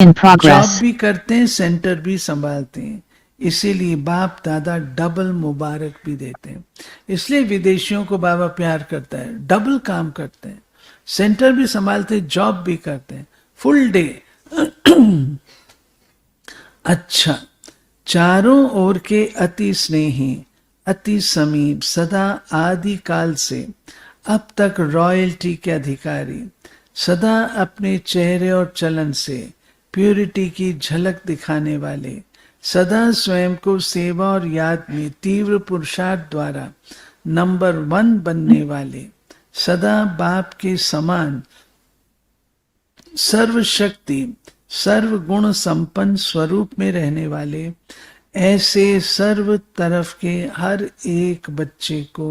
In progress. Job भी करते हैं, सेंटर भी संभालते हैं, इसीलिए बाप दादा डबल मुबारक भी देते हैं। इसलिए विदेशियों को बाबा प्यार करता है, डबल काम करते हैं, सेंटर भी संभालते हैं, जॉब भी करते हैं, फुल डे। अच्छा, चारों ओर के अति स्नेही, अति समीप, सदा आदि काल से अब तक रॉयल्टी के अधिकारी, सदा अपने चेहरे और चलन से प्यूरिटी की झलक दिखाने वाले, सदा स्वयं को सेवा और याद में तीव्र पुरुषार्थ द्वारा नंबर 1 बनने वाले, सदा बाप के समान सर्वशक्ति सर्व गुण संपन्न स्वरूप में रहने वाले, ऐसे सर्व तरफ के हर एक बच्चे को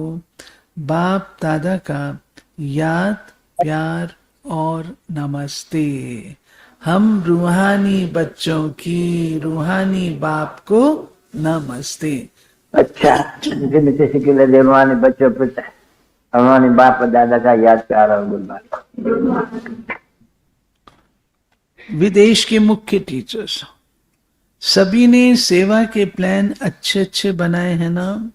बाप दादा का याद, प्यार और नमस्ते। हम रूहानी बच्चों की रूहानी बाप को नमस्ते। अच्छा, मीठे मीठे सिक्के रूहानी बच्चों पे रूहानी बाप और दादा का याद, प्यार और गुड बात। विदेश के मुख्य टीचर्स सभी ने सेवा के प्लान अच्छे अच्छे बनाए हैं ना,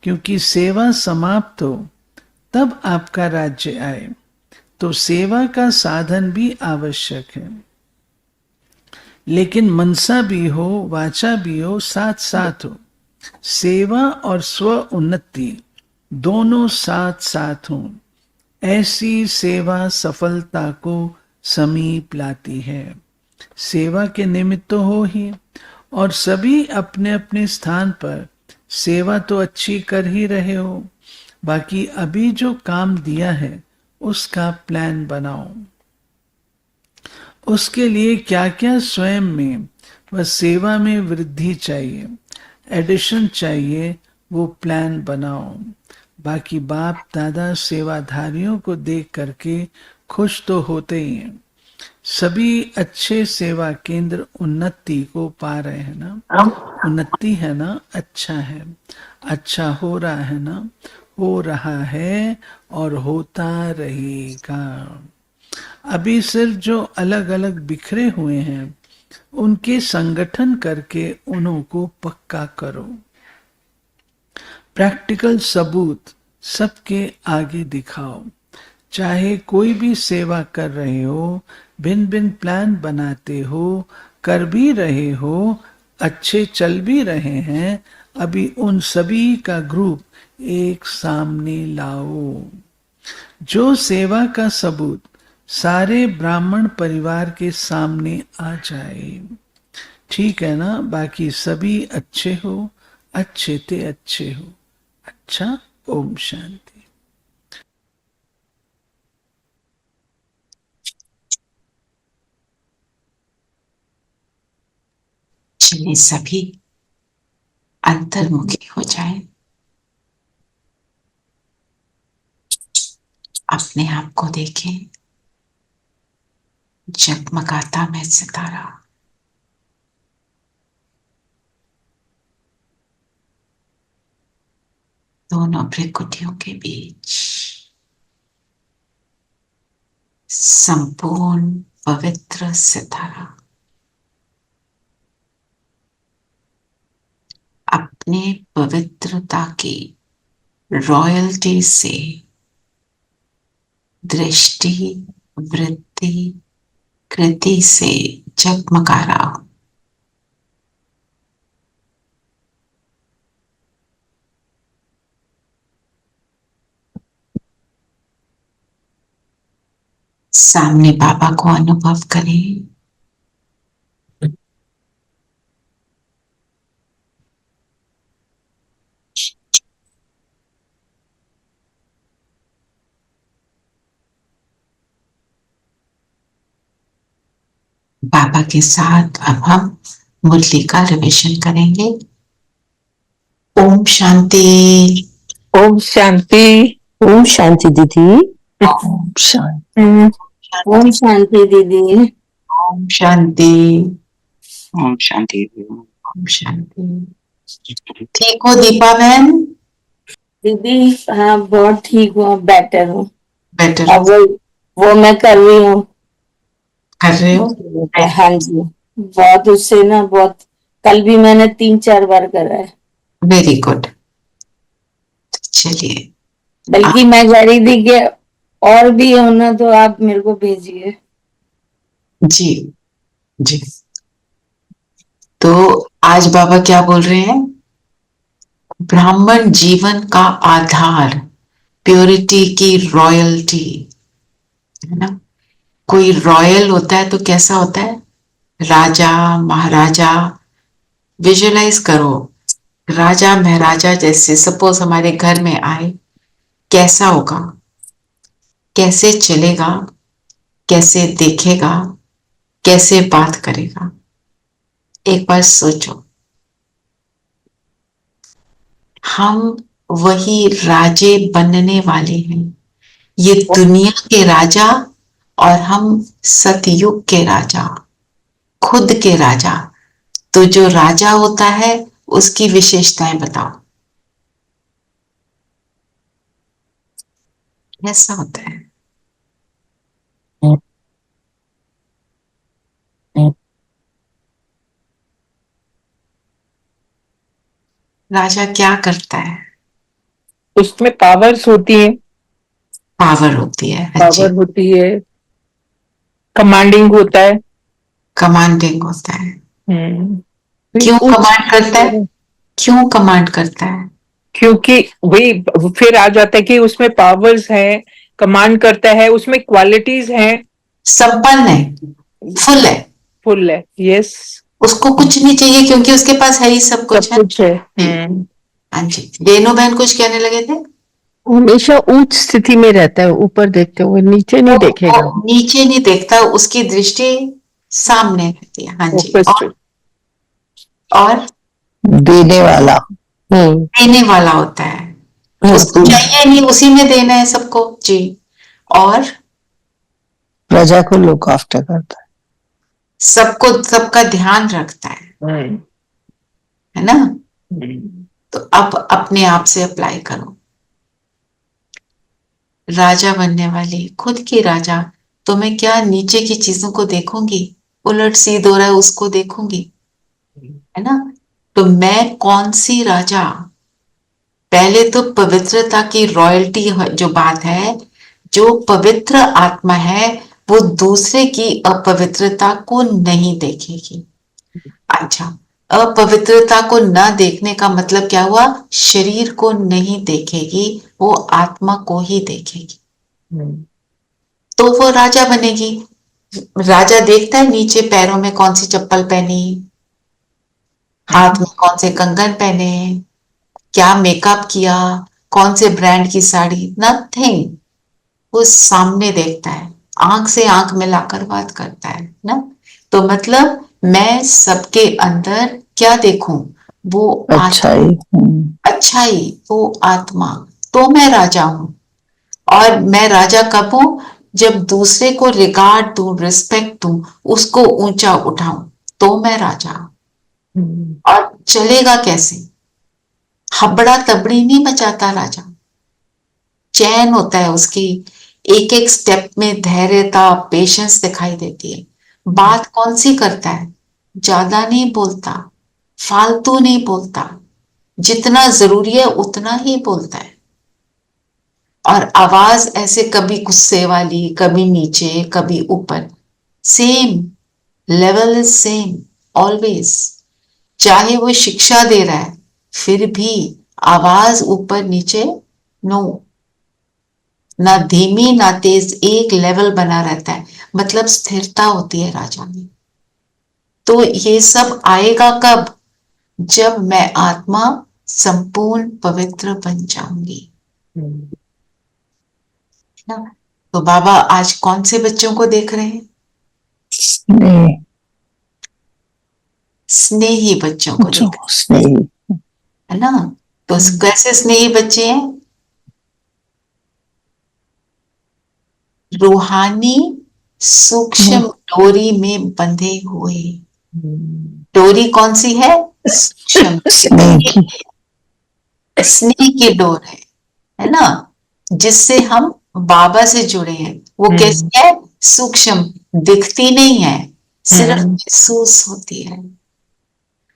क्योंकि सेवा समाप्त हो तब आपका राज्य आए, तो सेवा का साधन भी आवश्यक है, लेकिन मनसा भी हो, वाचा भी हो, साथ साथ हो। सेवा और स्व उन्नति दोनों साथ साथ हो, ऐसी सेवा सफलता को समीप लाती है। सेवा के निमित्त तो हो ही, और सभी अपने अपने स्थान पर सेवा तो अच्छी कर ही रहे हो, बाकी अभी जो काम दिया है उसका प्लान बनाओ। उसके लिए क्या क्या स्वयं में व सेवा में वृद्धि चाहिए, एडिशन चाहिए, वो प्लान बनाओ। बाकी बाप दादा सेवाधारियों को देख करके खुश तो होते ही हैं। सभी अच्छे सेवा केंद्र उन्नति को पा रहे हैं ना, उन्नति है ना, अच्छा है, अच्छा हो रहा है ना, हो रहा है और होता रहेगा। अभी सिर्फ जो अलग अलग बिखरे हुए हैं उनके संगठन करके उन्हों को पक्का करो। प्रैक्टिकल सबूत सबके आगे दिखाओ। चाहे कोई भी सेवा कर रहे हो, भिन्न भिन्न प्लान बनाते हो, कर भी रहे हो, अच्छे चल भी रहे हैं, अभी उन सभी का ग्रुप एक सामने लाओ। जो सेवा का सबूत सारे ब्राह्मण परिवार के सामने आ जाए, ठीक है ना। बाकी सभी अच्छे हो, अच्छे ते अच्छे हो। अच्छा, ओम शांति। चलिए सभी अंतर्मुखी हो जाएं, अपने आप को देखें, जगमगाता मैं सितारा। दोनों भ्रिकुटियों के बीच संपूर्ण पवित्र सितारा अपने पवित्रता की रॉयल्टी से दृष्टि, वृत्ति, कृति से जगमगा रहा हो। सामने बाबा को अनुभव करें। बाबा के साथ अब हम मुरली का रिविजन करेंगे। ओम शांति। ओम शांति। ओम शांति दीदी। ओम शांति। ओम शांति दीदी। ओम शांति। ओम शांति। ओम शांति। ठीक हो दीपा बहन? दीदी हाँ बहुत ठीक हूँ, बेटर हूँ। बेटर। अब वो मैं कर रही हूँ। कर रहे हो? हाँ जी, बहुत उससे ना बहुत, कल भी मैंने 3-4 बार करा है। Very good. चलिए, बल्कि मैं कह रही थी कि और भी हो ना तो आप मेरे को भेजिए। जी जी। तो आज बाबा क्या बोल रहे हैं? ब्राह्मण जीवन का आधार, प्योरिटी की रॉयल्टी, है ना? कोई रॉयल होता है तो कैसा होता है? राजा महाराजा। विजुअलाइज करो, राजा महाराजा जैसे सपोज हमारे घर में आए, कैसा होगा? कैसे चलेगा? कैसे देखेगा? कैसे बात करेगा? एक बार सोचो। हम वही राजे बनने वाले हैं, ये दुनिया के राजा, और हम सतयुग के राजा, खुद के राजा। तो जो राजा होता है उसकी विशेषताएं बताओ, कैसा होता है? राजा क्या करता है? उसमें पावर्स होती है, पावर होती है। अच्छी। पावर होती है, कमांडिंग होता है। कमांडिंग होता है। क्यों उच्च कमांड करता है? क्यों कमांड करता है? क्योंकि वही फिर आ जाता है कि उसमें पावर्स हैं, कमांड करता है, उसमें क्वालिटीज हैं, संपन्न है, फुल है, फुल है। यस, उसको कुछ नहीं चाहिए क्योंकि उसके पास है ही सब सब कुछ है। कुछ है। हाँ जी, रेणु बहन कुछ कहने लगे थे? हमेशा उच्च स्थिति में रहता है, ऊपर देखते हुए नीचे नहीं देखेगा। वो नीचे नहीं देखता, उसकी दृष्टि सामने रहती है। हाँ जी। और देने वाला। देने वाला होता है, उसको चाहिए नहीं, उसी में देना है सबको जी। और प्रजा को लुक आफ्टर करता है, सबको, सबका ध्यान रखता है ना? तो अब अपने आप से अप्लाई करो। राजा बनने वाली, खुद की राजा, तो मैं क्या नीचे की चीजों को देखूंगी? उलट सीध हो रहा है उसको देखूंगी, है ना? तो मैं कौन सी राजा? पहले तो पवित्रता की रॉयल्टी जो बात है, जो पवित्र आत्मा है वो दूसरे की अपवित्रता को नहीं देखेगी। अच्छा, अपवित्रता को न देखने का मतलब क्या हुआ? शरीर को नहीं देखेगी, वो आत्मा को ही देखेगी, तो वो राजा बनेगी। राजा देखता है नीचे पैरों में कौन सी चप्पल पहनी, हाथ में कौन से कंगन पहने, क्या मेकअप किया, कौन से ब्रांड की साड़ी, नथिंग। वो सामने देखता है, आंख से आंख मिलाकर बात करता है ना? तो मतलब मैं सबके अंदर क्या देखूं? वो अच्छाई। अच्छाई, वो आत्मा। तो मैं राजा हूं। और मैं राजा कब हूं? जब दूसरे को रिगार्ड दूं, रिस्पेक्ट दूं, उसको ऊंचा उठाऊं, तो मैं राजा। और चलेगा कैसे? हबड़ा तबड़ी नहीं मचाता राजा, चैन होता है उसकी, एक एक स्टेप में धैर्यता, पेशेंस दिखाई देती है। बात कौन सी करता है? ज्यादा नहीं बोलता, फालतू नहीं बोलता, जितना जरूरी है उतना ही बोलता है। और आवाज ऐसे कभी गुस्से वाली, कभी नीचे, कभी ऊपर, same level is same always. चाहे वो शिक्षा दे रहा है फिर भी आवाज ऊपर नीचे नो, ना धीमी ना तेज, एक लेवल बना रहता है, मतलब स्थिरता होती है राजा में। तो ये सब आएगा कब? जब मैं आत्मा संपूर्ण पवित्र बन जाऊंगी ना? तो बाबा आज कौन से बच्चों को देख रहे हैं? स्नेही बच्चों को देख रहे हैं, स्नेही, है ना? तो कैसे स्नेही बच्चे हैं? रूहानी सूक्ष्म डोरी में बंधे हुए। डोरी कौन सी है? सूक्ष्म, स्नेह की डोर है ना? जिससे हम बाबा से जुड़े हैं। वो कैसी है? सूक्ष्म, दिखती नहीं है, सिर्फ महसूस होती है।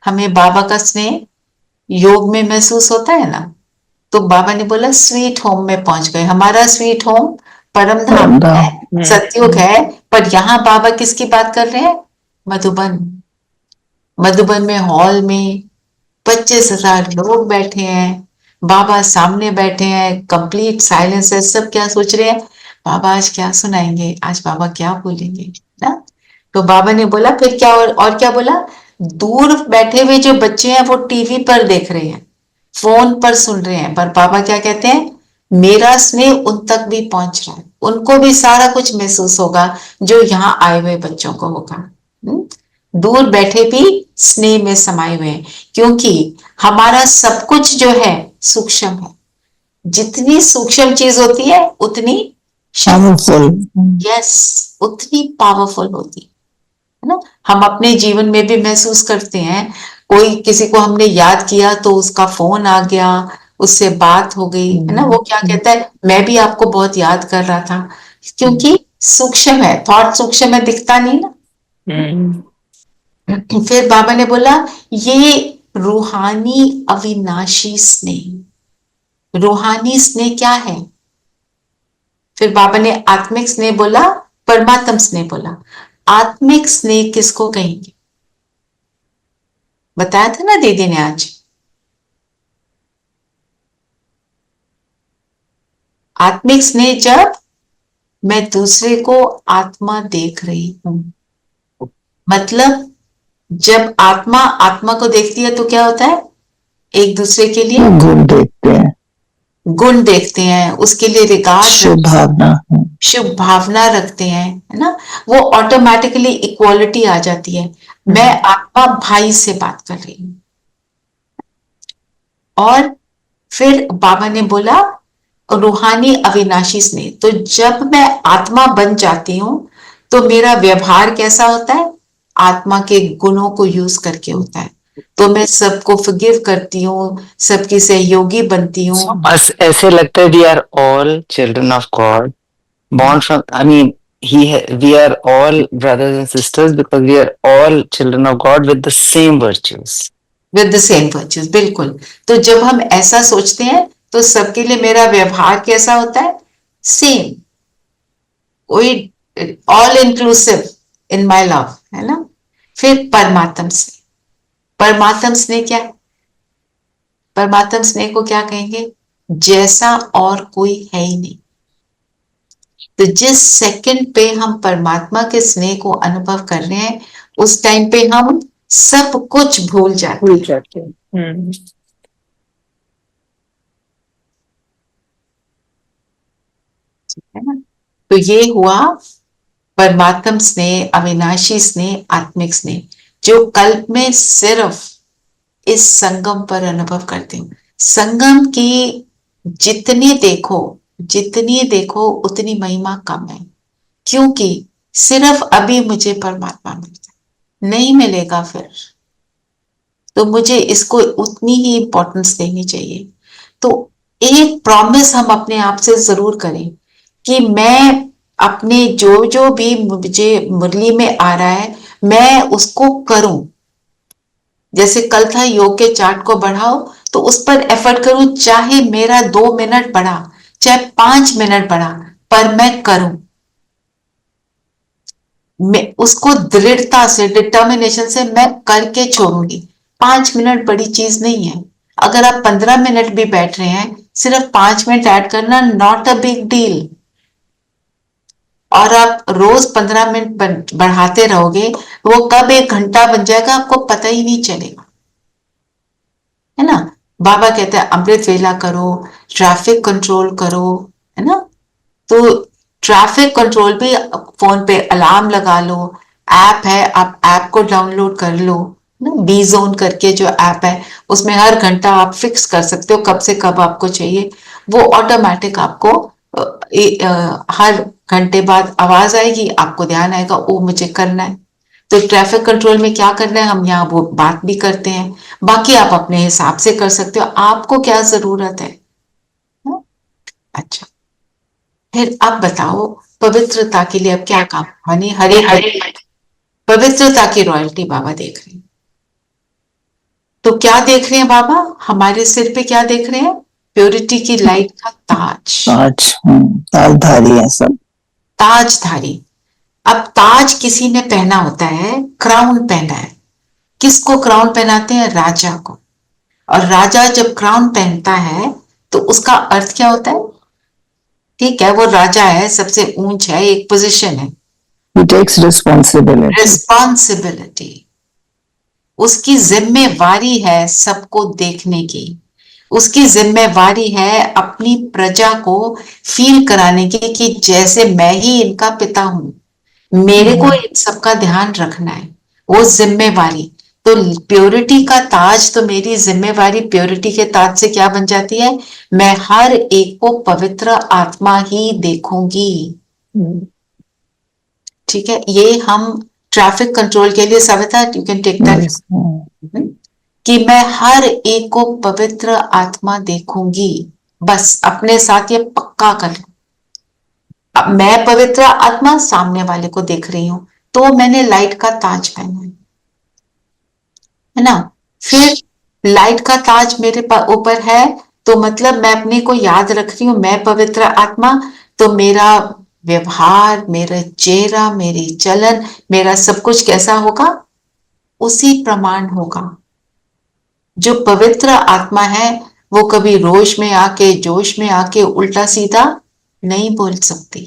हमें बाबा का स्नेह योग में महसूस होता है ना, तो बाबा ने बोला स्वीट होम में पहुंच गए। हमारा स्वीट होम परम धाम है, सतयुग है, पर यहाँ बाबा किसकी बात कर रहे हैं? मधुबन। मधुबन में हॉल में 25,000 लोग बैठे हैं, बाबा सामने बैठे हैं, कंप्लीट साइलेंस है। सब क्या सोच रहे हैं? बाबा आज क्या सुनाएंगे, आज बाबा क्या बोलेंगे ना। तो बाबा ने बोला फिर क्या, और क्या बोला? दूर बैठे हुए जो बच्चे हैं वो टीवी पर देख रहे हैं, फोन पर सुन रहे हैं, पर बाबा क्या कहते हैं? मेरा स्नेह उन तक भी पहुंच रहा है, उनको भी सारा कुछ महसूस होगा जो यहाँ आए हुए बच्चों को होगा। दूर बैठे भी स्नेह में समाये हुए हैं, क्योंकि हमारा सब कुछ जो है सूक्ष्म है। जितनी सूक्ष्म चीज होती है उतनी पावरफुल। यस, उतनी पावरफुल होती है ना। हम अपने जीवन में भी महसूस करते हैं, कोई किसी को हमने याद किया तो उसका फोन आ गया, उससे बात हो गई, है ना। वो क्या कहता है? मैं भी आपको बहुत याद कर रहा था, क्योंकि सूक्ष्म है, थॉट सूक्ष्म है, दिखता नहीं ना। फिर बाबा ने बोला ये रूहानी अविनाशी स्नेह। रूहानी स्नेह क्या है? फिर बाबा ने आत्मिक स्नेह बोला, परमात्म स्नेह बोला। आत्मिक स्नेह किसको कहेंगे? बताया था ना दीदी ने आज। आत्मिक स्नेह जब मैं दूसरे को आत्मा देख रही हूं, मतलब जब आत्मा आत्मा को देखती है तो क्या होता है? एक दूसरे के लिए गुण देखते हैं, गुण देखते हैं, उसके लिए रिगार्ड, शुभ भावना, शुभ भावना रखते हैं, है ना। वो ऑटोमेटिकली इक्वालिटी आ जाती है। मैं आत्मा भाई से बात कर रही हूं। और फिर बाबा ने बोला रूहानी अविनाशी स्नेह। तो जब मैं आत्मा बन जाती हूं तो मेरा व्यवहार कैसा होता है? आत्मा के गुणों को यूज करके होता है। तो मैं सबको फॉरगिव करती हूँ, सबकी सहयोगी बनती हूँ। बस ऐसे लगता है we are all children of God, born from, I mean, we are all brothers and sisters because we are all children of God with the same virtues. With the same virtues, बिल्कुल। तो जब हम ऐसा सोचते हैं तो सबके लिए मेरा व्यवहार कैसा होता है? सेम, कोई all inclusive in my love, है ना। फिर परमात्म स्नेह। परमात्म स्नेह क्या है? परमात्म स्नेह को क्या कहेंगे? जैसा और कोई है ही नहीं। तो जिस सेकंड पे हम परमात्मा के स्नेह को अनुभव कर रहे हैं, उस टाइम पे हम सब कुछ भूल जाते हैं। है ना। तो ये हुआ परमात्म स्नेह, अविनाशी स्नेह, आत्मिक स्नेह, जो कल्प में सिर्फ इस संगम पर अनुभव करते हैं। संगम की जितनी देखो उतनी महिमा कम है, क्योंकि सिर्फ अभी मुझे परमात्मा मिलता है, नहीं मिलेगा फिर, तो मुझे इसको उतनी ही इंपॉर्टेंस देनी चाहिए। तो एक प्रॉमिस हम अपने आप से जरूर करें कि मैं अपने जो भी मुझे मुरली में आ रहा है मैं उसको करूं। जैसे कल था योग के चार्ट को बढ़ाओ, तो उस पर एफर्ट करूं, चाहे मेरा 2 मिनट बढ़ा, चाहे 5 मिनट बढ़ा, पर मैं करूं। मैं उसको दृढ़ता से, डिटर्मिनेशन से मैं करके छोड़ूंगी। 5 मिनट बड़ी चीज नहीं है। अगर आप 15 मिनट भी बैठ रहे हैं, सिर्फ 5 मिनट ऐड करना नॉट अ बिग डील। और आप रोज 15 मिनट बढ़ाते रहोगे, वो कब 1 घंटा बन जाएगा आपको पता ही नहीं चलेगा, है ना। बाबा कहते हैं अमृत वेला करो, ट्रैफिक कंट्रोल करो, है ना। तो ट्रैफिक कंट्रोल भी फोन पे अलार्म लगा लो, ऐप है, आप ऐप को डाउनलोड कर लो ना। बी जोन करके जो ऐप है, उसमें हर घंटा आप फिक्स कर सकते हो कब से कब आपको चाहिए। वो ऑटोमेटिक आपको हर घंटे बाद आवाज आएगी, आपको ध्यान आएगा ओ मुझे करना है। तो ट्रैफिक कंट्रोल में क्या करना है हम यहाँ वो बात भी करते हैं, बाकी आप अपने हिसाब से कर सकते हो, आपको क्या जरूरत है। अच्छा, फिर अब बताओ पवित्रता के लिए अब क्या काम, यानी हरे हरे पवित्रता की रॉयल्टी बाबा देख रहे हैं। तो क्या देख रहे हैं बाबा हमारे सिर पे, क्या देख रहे हैं? प्योरिटी की लाइट का ताज, ताज, ताजधारी है सब। ताजधारी। अब ताज किसी ने पहना होता है, क्राउन पहना है। किसको क्राउन पहनाते हैं? राजा को। और राजा जब क्राउन पहनता है तो उसका अर्थ क्या होता है? ठीक है, वो राजा है, सबसे ऊंच है, एक पोजीशन है, He takes responsibility. रिस्पॉन्सिबिलिटी। उसकी जिम्मेवारी है सबको देखने की, उसकी जिम्मेवारी है अपनी प्रजा को फील कराने की कि जैसे मैं ही इनका पिता हूं, मेरे को इन सबका ध्यान रखना है, वो जिम्मेवारी। तो प्योरिटी का ताज, तो मेरी जिम्मेवारी प्योरिटी के ताज से क्या बन जाती है? मैं हर एक को पवित्र आत्मा ही देखूंगी। ठीक है, ये हम ट्रैफिक कंट्रोल के लिए Savita, you can take that, कि मैं हर एक को पवित्र आत्मा देखूंगी। बस अपने साथ ये पक्का कर लो। अब मैं पवित्र आत्मा सामने वाले को देख रही हूं, तो मैंने लाइट का ताज पहना है ना। फिर लाइट का ताज मेरे ऊपर है, तो मतलब मैं अपने को याद रख रही हूं, मैं पवित्र आत्मा, तो मेरा व्यवहार, मेरा चेहरा, मेरी चलन, मेरा सब कुछ कैसा होगा? उसी प्रमाण होगा। जो पवित्र आत्मा है वो कभी रोष में आके, जोश में आके उल्टा सीधा नहीं बोल सकती,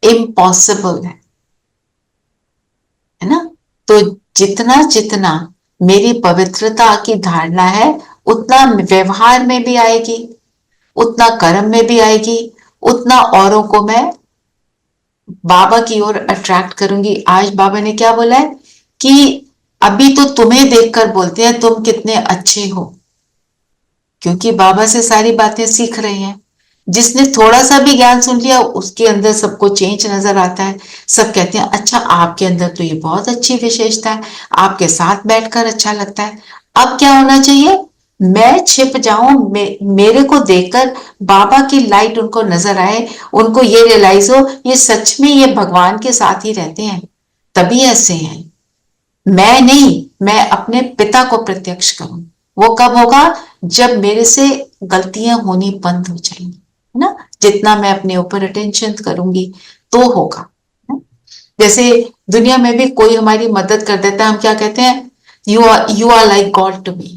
इम्पॉसिबल है ना। तो जितना जितना मेरी पवित्रता की धारणा है, उतना व्यवहार में भी आएगी, उतना कर्म में भी आएगी, उतना औरों को मैं बाबा की ओर अट्रैक्ट करूंगी। आज बाबा ने क्या बोला है कि अभी तो तुम्हें देखकर बोलते हैं तुम कितने अच्छे हो, क्योंकि बाबा से सारी बातें सीख रहे हैं। जिसने थोड़ा सा भी ज्ञान सुन लिया उसके अंदर सबको चेंज नजर आता है। सब कहते हैं अच्छा आपके अंदर तो ये बहुत अच्छी विशेषता है, आपके साथ बैठकर अच्छा लगता है। अब क्या होना चाहिए? मैं छिप जाऊं, मेरे को देखकर बाबा की लाइट उनको नजर आए, उनको ये रियलाइज हो ये सच में ये भगवान के साथ ही रहते हैं, तभी ऐसे हैं। मैं नहीं, मैं अपने पिता को प्रत्यक्ष करूं। वो कब होगा? जब मेरे से गलतियां होनी बंद हो जाएंगी, है ना। जितना मैं अपने ऊपर अटेंशन करूंगी तो होगा। जैसे दुनिया में भी कोई हमारी मदद कर देता है, हम क्या कहते हैं? You are like God to me,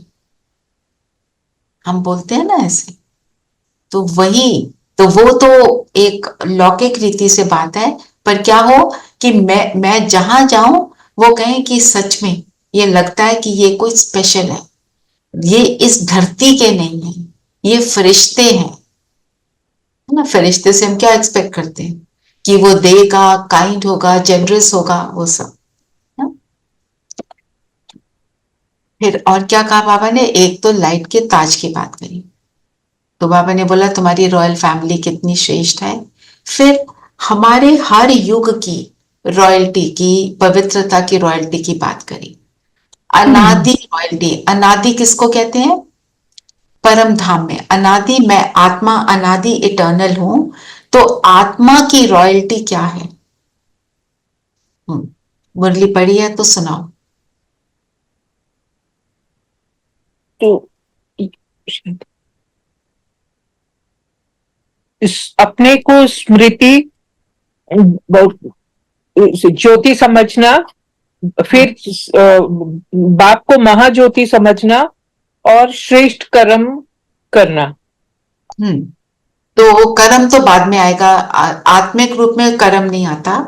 हम बोलते हैं ना ऐसे। तो वही, तो वो तो एक लौकिक रीति से बात है, पर क्या हो कि मैं जहां जाऊं वो कहें कि सच में ये लगता है कि ये कोई स्पेशल है, ये इस धरती के नहीं है, ये फरिश्ते हैं, है ना। फरिश्ते से हम क्या एक्सपेक्ट करते हैं? कि वो देगा, काइंड होगा, जेनरस होगा, वो सब ना? फिर और क्या कहा बाबा ने? एक तो लाइट के ताज की बात करी, तो बाबा ने बोला तुम्हारी रॉयल फैमिली कितनी श्रेष्ठ है। फिर हमारे हर युग की रॉयल्टी की, पवित्रता की रॉयल्टी की बात करी। अनादि रॉयल्टी, अनादि किसको कहते हैं? परम धाम में अनादि, मैं आत्मा अनादि इटर्नल हूं, तो आत्मा की रॉयल्टी क्या है? मुरली पढ़ी है तो सुनाओ। तो इस अपने को स्मृति, ज्योति समझना, फिर बाप को महाज्योति समझना और श्रेष्ठ कर्म करना। तो कर्म तो बाद में आएगा, आत्मिक रूप में कर्म नहीं आता।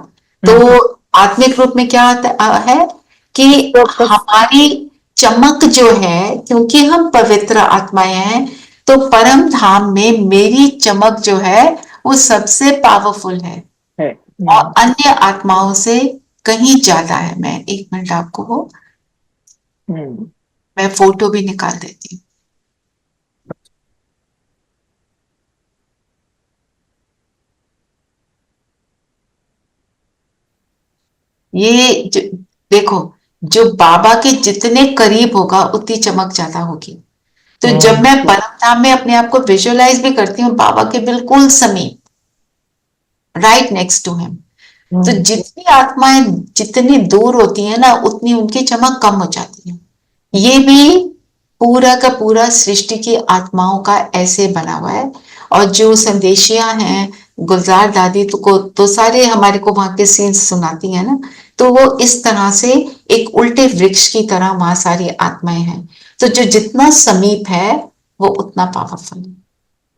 तो आत्मिक रूप में क्या आता है कि हमारी चमक जो है, क्योंकि हम पवित्र आत्माएं हैं, तो परम धाम में मेरी चमक जो है वो सबसे पावरफुल है और अन्य आत्माओं से कहीं ज्यादा है। मैं एक मिनट आपको वो मैं फोटो भी निकाल देती हूँ। ये देखो, जो बाबा के जितने करीब होगा उतनी चमक ज्यादा होगी। तो जब मैं परम धाम में अपने आप को विजुअलाइज भी करती हूँ बाबा के बिल्कुल समीप, right next to him. तो जितनी आत्माएं जितनी दूर होती है ना, उतनी उनकी चमक कम हो जाती है। ये भी पूरा का पूरा सृष्टि की आत्माओं का ऐसे बना हुआ है। और जो संदेशियां हैं, गुलजार दादी तो सारे हमारे को वहां के सीन्स सुनाती है ना, तो वो इस तरह से एक उल्टे वृक्ष की तरह वहां सारी आत्माएं हैं। तो जो जितना समीप है वो उतना पावरफुल है,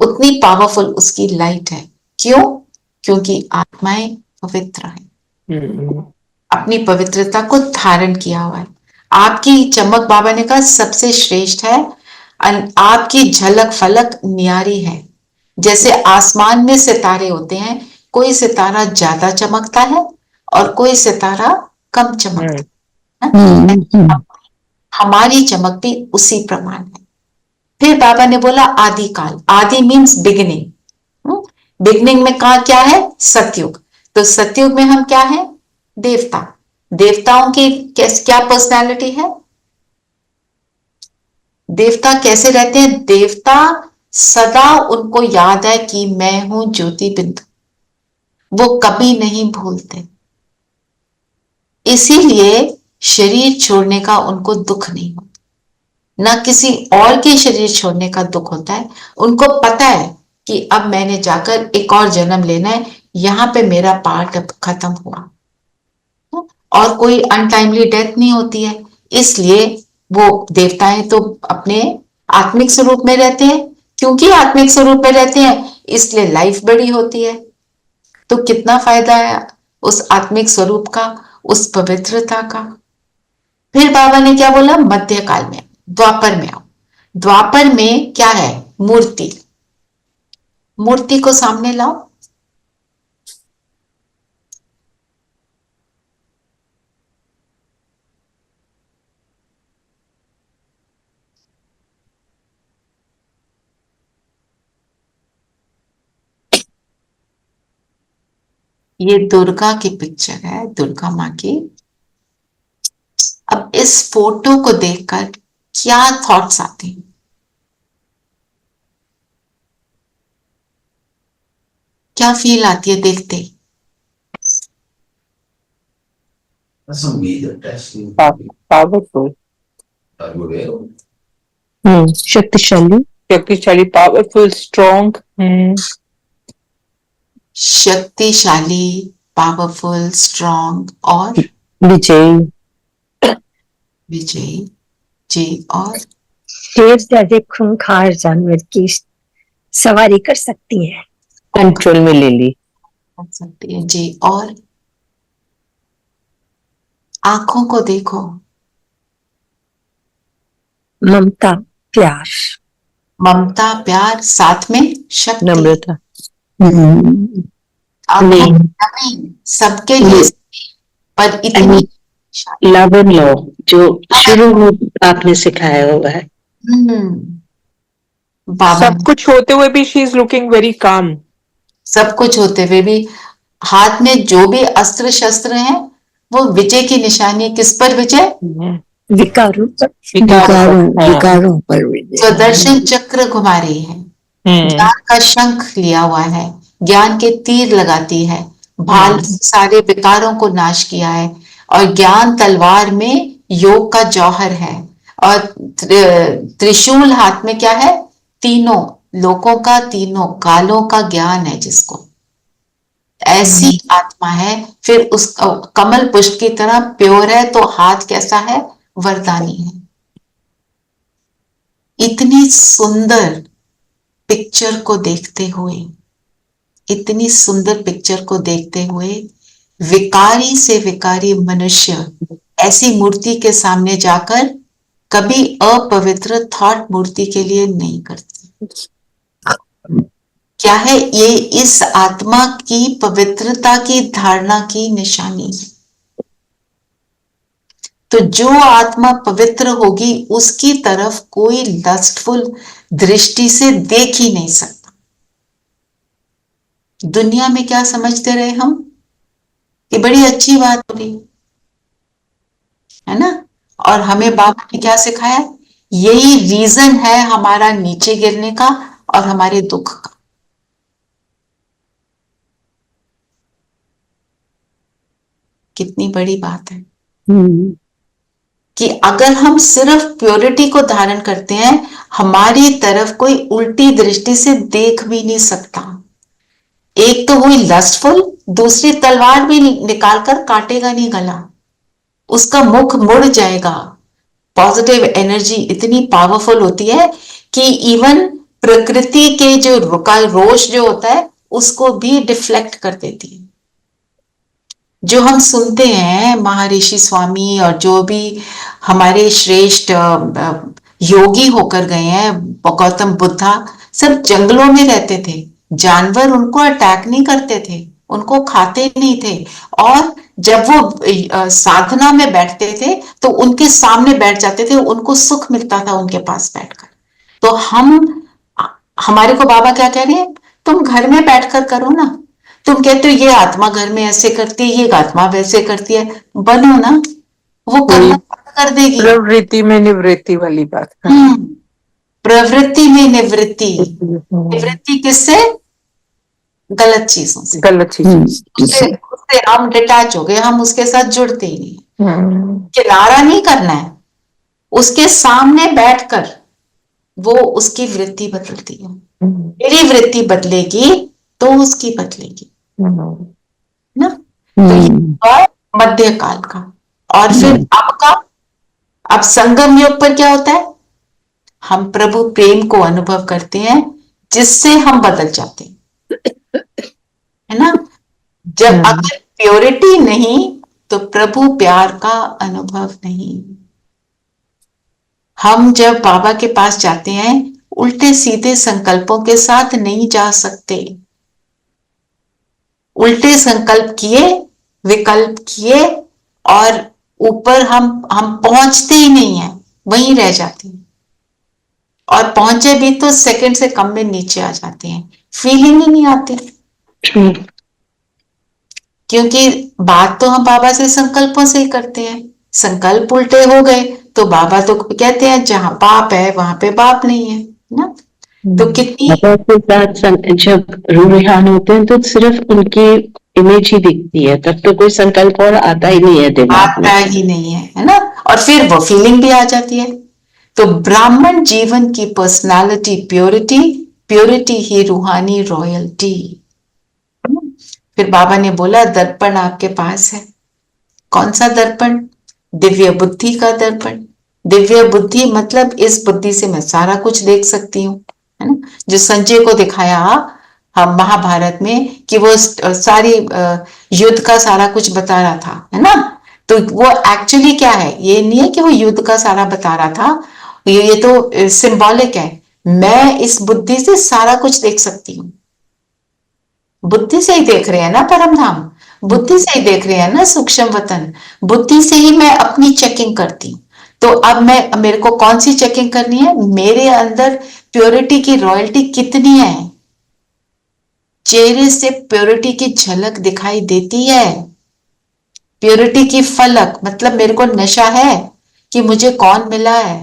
उतनी पावरफुल उसकी लाइट है। क्यों? क्योंकि आत्माएं पवित्र है, अपनी पवित्रता को धारण किया हुआ है। आपकी चमक, बाबा ने कहा, सबसे श्रेष्ठ है। आपकी झलक फलक न्यारी है। जैसे आसमान में सितारे होते हैं, कोई सितारा ज्यादा चमकता है और कोई सितारा कम चमकता है। हमारी चमक भी उसी प्रमाण है। फिर बाबा ने बोला आदिकाल। आदि मीन्स बिगिनिंग। बिगिनिंग में कहा क्या है? सतयुग। तो सतयुग में हम क्या है? देवता। देवताओं की क्या पर्सनालिटी है? देवता कैसे रहते हैं? देवता सदा उनको याद है कि मैं हूं ज्योति बिंदु, वो कभी नहीं भूलते। इसीलिए शरीर छोड़ने का उनको दुख नहीं होता, ना किसी और के शरीर छोड़ने का दुख होता है। उनको पता है कि अब मैंने जाकर एक और जन्म लेना है, यहां पे मेरा पार्ट अब खत्म हुआ। और कोई अनटाइमली डेथ नहीं होती है। इसलिए वो देवताएं तो अपने आत्मिक स्वरूप में रहते हैं। क्योंकि आत्मिक स्वरूप में रहते हैं, इसलिए लाइफ बड़ी होती है। तो कितना फायदा है उस आत्मिक स्वरूप का, उस पवित्रता का। फिर बाबा ने क्या बोला? मध्यकाल में, द्वापर में आओ। द्वापर में क्या है? मूर्ति। मूर्ति को सामने लाओ। ये दुर्गा की पिक्चर है, दुर्गा माँ की। अब इस फोटो को देखकर क्या थॉट्स आते हैं? क्या फील आती है देखते ही? पावरफुल, शक्तिशाली, शक्तिशाली, पावरफुल, स्ट्रॉन्ग, शक्तिशाली, पावरफुल, स्ट्रॉन्ग और विजयी, विजयी जी। और शेर जैसे खूंखार जानवर की सवारी कर सकती है, कंट्रोल में ले ली, कर सकती है जी। और आंखों को देखो, ममता, प्यार, ममता, प्यार, साथ में शक्ति, नम्रता, आंखों में नमी, सबके लिए पर इतनी लव एंड लव जो शुरू में आपने सिखाया हुआ है। बाबा सब कुछ होते हुए भी she is looking very calm. सब कुछ होते हुए भी हाथ में जो भी अस्त्र शस्त्र हैं वो विजय की निशानी। किस पर विजय? विकारों पर, विकारों पर विजय। सुदर्शन चक्र घुमा रही है, ज्ञान का शंख लिया हुआ है, ज्ञान के तीर लगाती है, भाल सारे विकारों को नाश किया है। और ज्ञान तलवार में योग का जौहर है। और त्रिशूल हाथ में क्या है? तीनों लोकों का, तीनों कालों का ज्ञान है जिसको। ऐसी आत्मा है। फिर उस कमल पुष्प की तरह प्योर है। तो हाथ कैसा है? वरदानी है। इतनी सुंदर पिक्चर को देखते हुए, इतनी सुंदर पिक्चर को देखते हुए विकारी से विकारी मनुष्य ऐसी मूर्ति के सामने जाकर कभी अपवित्र थॉट मूर्ति के लिए नहीं करते। क्या है ये? इस आत्मा की पवित्रता की धारणा की निशानी है। तो जो आत्मा पवित्र होगी उसकी तरफ कोई लस्टफुल दृष्टि से देख ही नहीं सकता। दुनिया में क्या समझते रहे हम कि बड़ी अच्छी बात हो रही है ना। और हमें बाबा ने क्या सिखाया? यही रीजन है हमारा नीचे गिरने का और हमारे दुख का। कितनी बड़ी बात है हम्म, कि अगर हम सिर्फ प्योरिटी को धारण करते हैं, हमारी तरफ कोई उल्टी दृष्टि से देख भी नहीं सकता। एक तो हुई लस्टफुल, दूसरी तलवार भी निकालकर काटेगा नहीं गला, उसका मुख मुड़ जाएगा। पॉजिटिव एनर्जी इतनी पावरफुल होती है कि इवन प्रकृति के जो रोष जो होता है उसको भी डिफ्लेक्ट कर देती है। जो हम सुनते हैं महर्षि स्वामी और जो भी हमारे श्रेष्ठ योगी होकर गए हैं, गौतम बुद्धा, सब जंगलों में रहते थे। जानवर उनको अटैक नहीं करते थे, उनको खाते नहीं थे, और जब वो साधना में बैठते थे तो उनके सामने बैठ जाते थे, उनको सुख मिलता था उनके पास बैठकर। तो हमारे को बाबा क्या कह रहे हैं, तुम घर में बैठकर करो ना। तुम कहते हो ये आत्मा घर में ऐसे करती है, ये आत्मा वैसे करती है, बनो ना, वो करना बंद कर देगी। प्रवृत्ति में निवृत्ति वाली बात। प्रवृत्ति में निवृत्ति, निवृत्ति किससे? गलत चीजों से, गलत चीज। उससे हम डिटैच हो गए, हम उसके साथ जुड़ते ही नहीं। किनारा नहीं करना है, उसके सामने बैठकर वो उसकी वृत्ति बदलती है। मेरी वृत्ति बदलेगी तो उसकी बदलेगी ना। तो ये मध्यकाल का। और फिर अब संगम योग पर क्या होता है, हम प्रभु प्रेम को अनुभव करते हैं जिससे हम बदल जाते हैं, है ना। जब अगर प्योरिटी नहीं तो प्रभु प्यार का अनुभव नहीं। हम जब बाबा के पास जाते हैं उल्टे सीधे संकल्पों के साथ नहीं जा सकते। उल्टे संकल्प किए, विकल्प किए, और ऊपर हम पहुंचते ही नहीं है, वहीं रह जाते हैं। और पहुंचे भी तो सेकंड से कम में नीचे आ जाते हैं, फीलिंग ही नहीं आती। क्योंकि बात तो हम बाबा से संकल्पों से ही करते हैं। संकल्प उल्टे हो गए तो बाबा तो कहते हैं जहां पाप है वहां पे बाप नहीं है ना। तो कितनी बाबा के साथ जब रूहान होते हैं तो सिर्फ उनकी इमेज ही दिखती है, तब तो कोई संकल्प और आता ही नहीं है दिमाग में। आता ही नहीं है ना। और फिर वो फीलिंग भी आ जाती है। तो ब्राह्मण जीवन की पर्सनालिटी प्योरिटी, प्योरिटी ही रूहानी रॉयल्टी। फिर बाबा ने बोला दर्पण आपके पास है। कौन सा दर्पण? दिव्य बुद्धि का दर्पण। दिव्य बुद्धि मतलब इस बुद्धि से मैं सारा कुछ देख सकती हूँ, है ना। जो संजय को दिखाया हम महाभारत में कि वो सारी युद्ध का सारा कुछ बता रहा था, है ना। तो वो एक्चुअली क्या है, ये नहीं है कि वो युद्ध का सारा बता रहा था, ये तो सिंबॉलिक है। मैं इस बुद्धि से सारा कुछ देख सकती हूँ। बुद्धि से ही देख रहे हैं ना परम धाम, बुद्धि से ही देख रहे हैं ना सूक्ष्म वतन, बुद्धि से ही मैं अपनी चेकिंग करती हूँ। तो अब मेरे को कौन सी चेकिंग करनी है? मेरे अंदर प्योरिटी की रॉयल्टी कितनी है? चेहरे से प्योरिटी की झलक दिखाई देती है। प्योरिटी की फलक मतलब मेरे को नशा है कि मुझे कौन मिला है।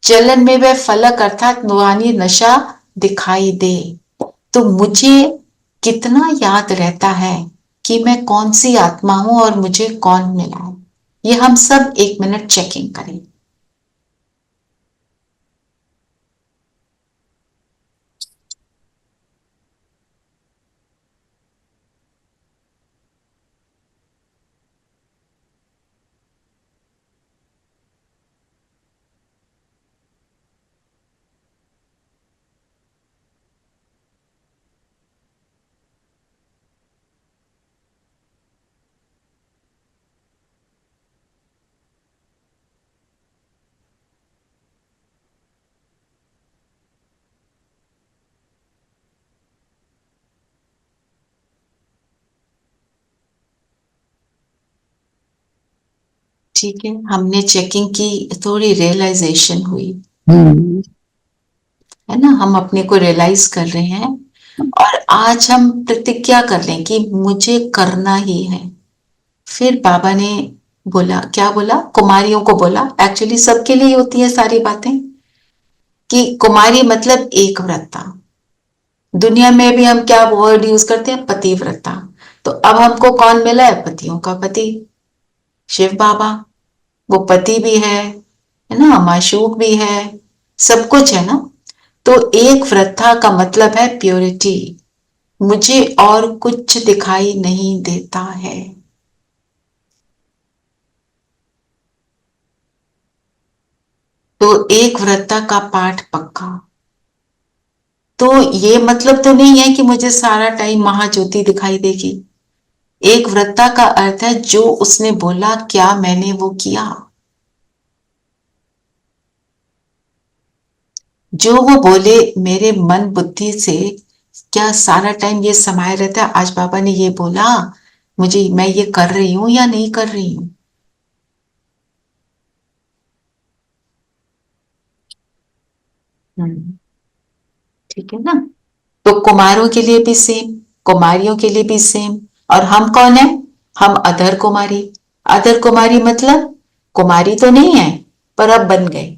चलन में वह फलक अर्थात नूरानी नशा दिखाई दे तो मुझे कितना याद रहता है कि मैं कौन सी आत्मा हूं और मुझे कौन मिला है। ये हम सब 1 मिनट चेकिंग करें। ठीक है, हमने चेकिंग की, थोड़ी रियलाइजेशन हुई, है ना। हम अपने को रियलाइज कर रहे हैं और आज हम प्रतिज्ञा कर लें कि मुझे करना ही है। फिर बाबा ने बोला, क्या बोला? कुमारियों को बोला, एक्चुअली सबके लिए होती है सारी बातें, कि कुमारी मतलब एक व्रता। दुनिया में भी हम क्या वर्ड यूज करते हैं? पतिव्रता। तो तो अब हमको कौन मिला है? पतियों का पति, शिव बाबा। वो पति भी है ना, माशूक भी है, सब कुछ है ना। तो एक वृद्धा का मतलब है प्योरिटी। मुझे और कुछ दिखाई नहीं देता है। तो एक वृद्धा का पाठ पक्का। तो ये मतलब तो नहीं है कि मुझे सारा टाइम महाज्योति दिखाई देगी। एक वृत्ता का अर्थ है जो उसने बोला, क्या मैंने वो किया। जो वो बोले मेरे मन बुद्धि से क्या सारा टाइम ये समाये रहता है, आज बाबा ने ये बोला, मुझे, मैं ये कर रही हूं या नहीं कर रही हूं। ठीक है ना। तो कुमारों के लिए भी सेम, कुमारियों के लिए भी सेम। और हम कौन है? हम अधर कुमारी। अधर कुमारी मतलब कुमारी तो नहीं है, पर अब बन गए।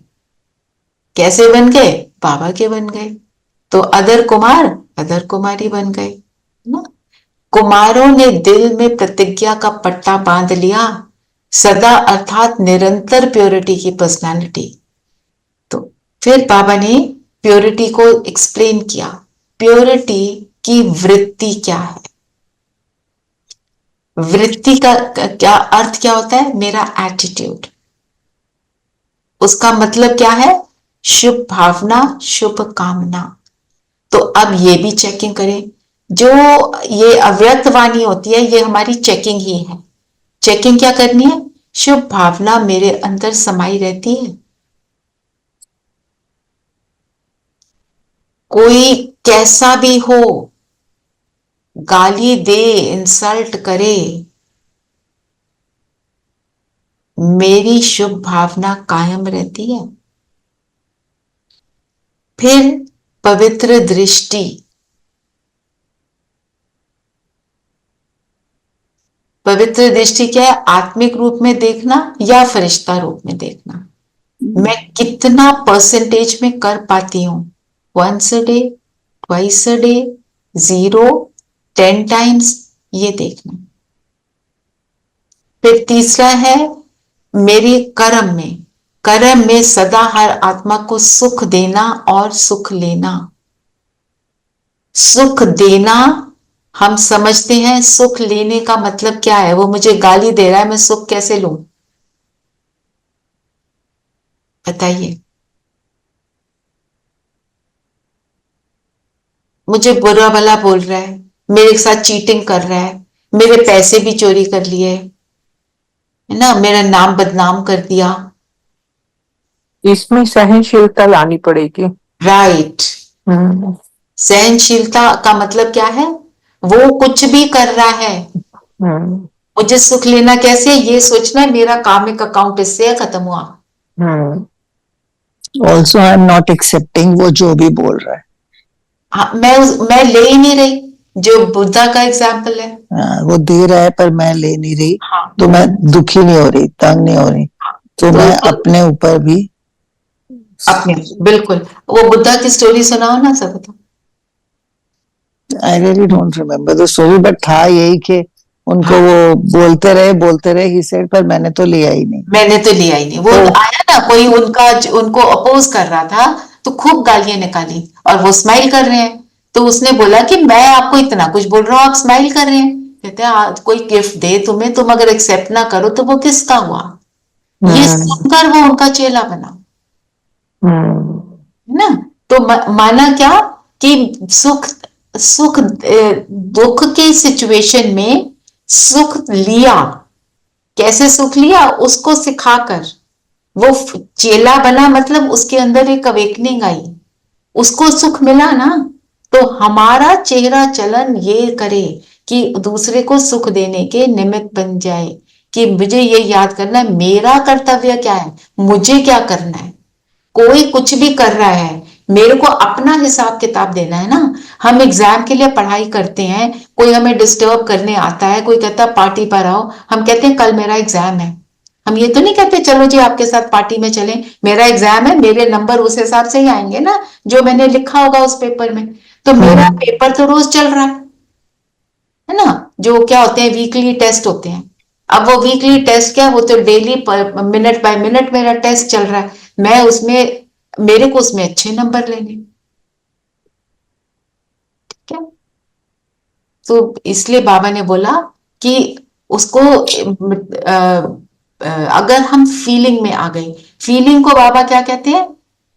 कैसे बन गए? बाबा के बन गए। तो अधर कुमार, अधर कुमारी बन गए ना। कुमारों ने दिल में प्रतिज्ञा का पट्टा बांध लिया, सदा अर्थात निरंतर प्योरिटी की पर्सनालिटी। तो फिर बाबा ने प्योरिटी को एक्सप्लेन किया। प्योरिटी की वृत्ति क्या है? वृत्ति का क्या अर्थ क्या होता है? मेरा एटीट्यूड। उसका मतलब क्या है? शुभ भावना, शुभ कामना। तो अब ये भी चेकिंग करें। जो ये अव्यक्त वाणी होती है, ये हमारी चेकिंग ही है। चेकिंग क्या करनी है? शुभ भावना मेरे अंदर समाई रहती है। कोई कैसा भी हो, गाली दे, इंसल्ट करे, मेरी शुभ भावना कायम रहती है। फिर पवित्र दृष्टि। पवित्र दृष्टि क्या है? आत्मिक रूप में देखना या फरिश्ता रूप में देखना। मैं कितना परसेंटेज में कर पाती हूं? 1 a day, 2 a day, 0, 10 times, ये देखना। फिर तीसरा है मेरे कर्म में। कर्म में सदा हर आत्मा को सुख देना और सुख लेना। सुख देना हम समझते हैं, सुख लेने का मतलब क्या है? वो मुझे गाली दे रहा है, मैं सुख कैसे लूं? बताइए। मुझे बुरा भला बोल रहा है, मेरे साथ चीटिंग कर रहा है, मेरे पैसे भी चोरी कर लिए, है ना, मेरा नाम बदनाम कर दिया। इसमें सहनशीलता लानी पड़ेगी। राइट। सहनशीलता का मतलब क्या है? वो कुछ भी कर रहा है, मुझे सुख लेना कैसे? ये सोचना है मेरा कामिक अकाउंट इससे खत्म हुआ। Also I am not accepting वो जो भी बोल रहा है। हाँ, मैं ले ही नहीं रही। जो बुद्धा का एग्जाम्पल है, वो दे रहा है पर मैं ले नहीं रही। हाँ, तो मैं दुखी नहीं हो रही, तंग नहीं हो रही। तो मैं अपने ऊपर भी अपने, बिल्कुल। वो बुद्धा की स्टोरी सुनाओ ना सबको। I really don't remember the story, but था यही कि उनको वो बोलते रहे ही सेड, पर मैंने तो लिया ही नहीं। मैंने तो लिया ही नहीं। वो आया ना कोई उनको अपोज कर रहा था, तो खूब गालियां निकाली और वो स्माइल कर रहे हैं। तो उसने बोला कि मैं आपको इतना कुछ बोल रहा हूं, आप स्माइल कर रहे हैं। कहते हैं कोई गिफ्ट दे तुम्हें, तुम अगर एक्सेप्ट ना करो तो वो किसका हुआ? ये सुनकर वो उनका चेला बना, है ना। तो माना क्या कि सुख दुख के सिचुएशन में सुख लिया। कैसे सुख लिया? उसको सिखाकर वो चेला बना, मतलब उसके अंदर एक अवेकनिंग आई, उसको सुख मिला ना। तो हमारा चेहरा चलन ये करे कि दूसरे को सुख देने के निमित्त बन जाए, कि मुझे ये याद करना है मेरा कर्तव्य क्या है, मुझे क्या करना है। कोई कुछ भी कर रहा है, मेरे को अपना हिसाब किताब देना है ना। हम एग्जाम के लिए पढ़ाई करते हैं, कोई हमें डिस्टर्ब करने आता है, कोई कहता है पार्टी पर आओ, हम कहते हैं कल मेरा एग्जाम है। हम ये तो नहीं कहते चलो जी आपके साथ पार्टी में चलें, मेरा एग्जाम है, मेरे नंबर उस हिसाब से ही आएंगे ना जो मैंने लिखा होगा उस पेपर में। तो मेरा पेपर तो रोज चल रहा है है ना, जो क्या होते हैं वीकली टेस्ट होते हैं। अब वो वीकली टेस्ट क्या, वो तो डेली मिनट बाय मिनट मेरा टेस्ट चल रहा है, मैं उसमें, मेरे को उसमें अच्छे नंबर लेने, ठीक है। तो इसलिए बाबा ने बोला कि उसको अगर हम फीलिंग में आ गए, फीलिंग को बाबा क्या कहते हैं,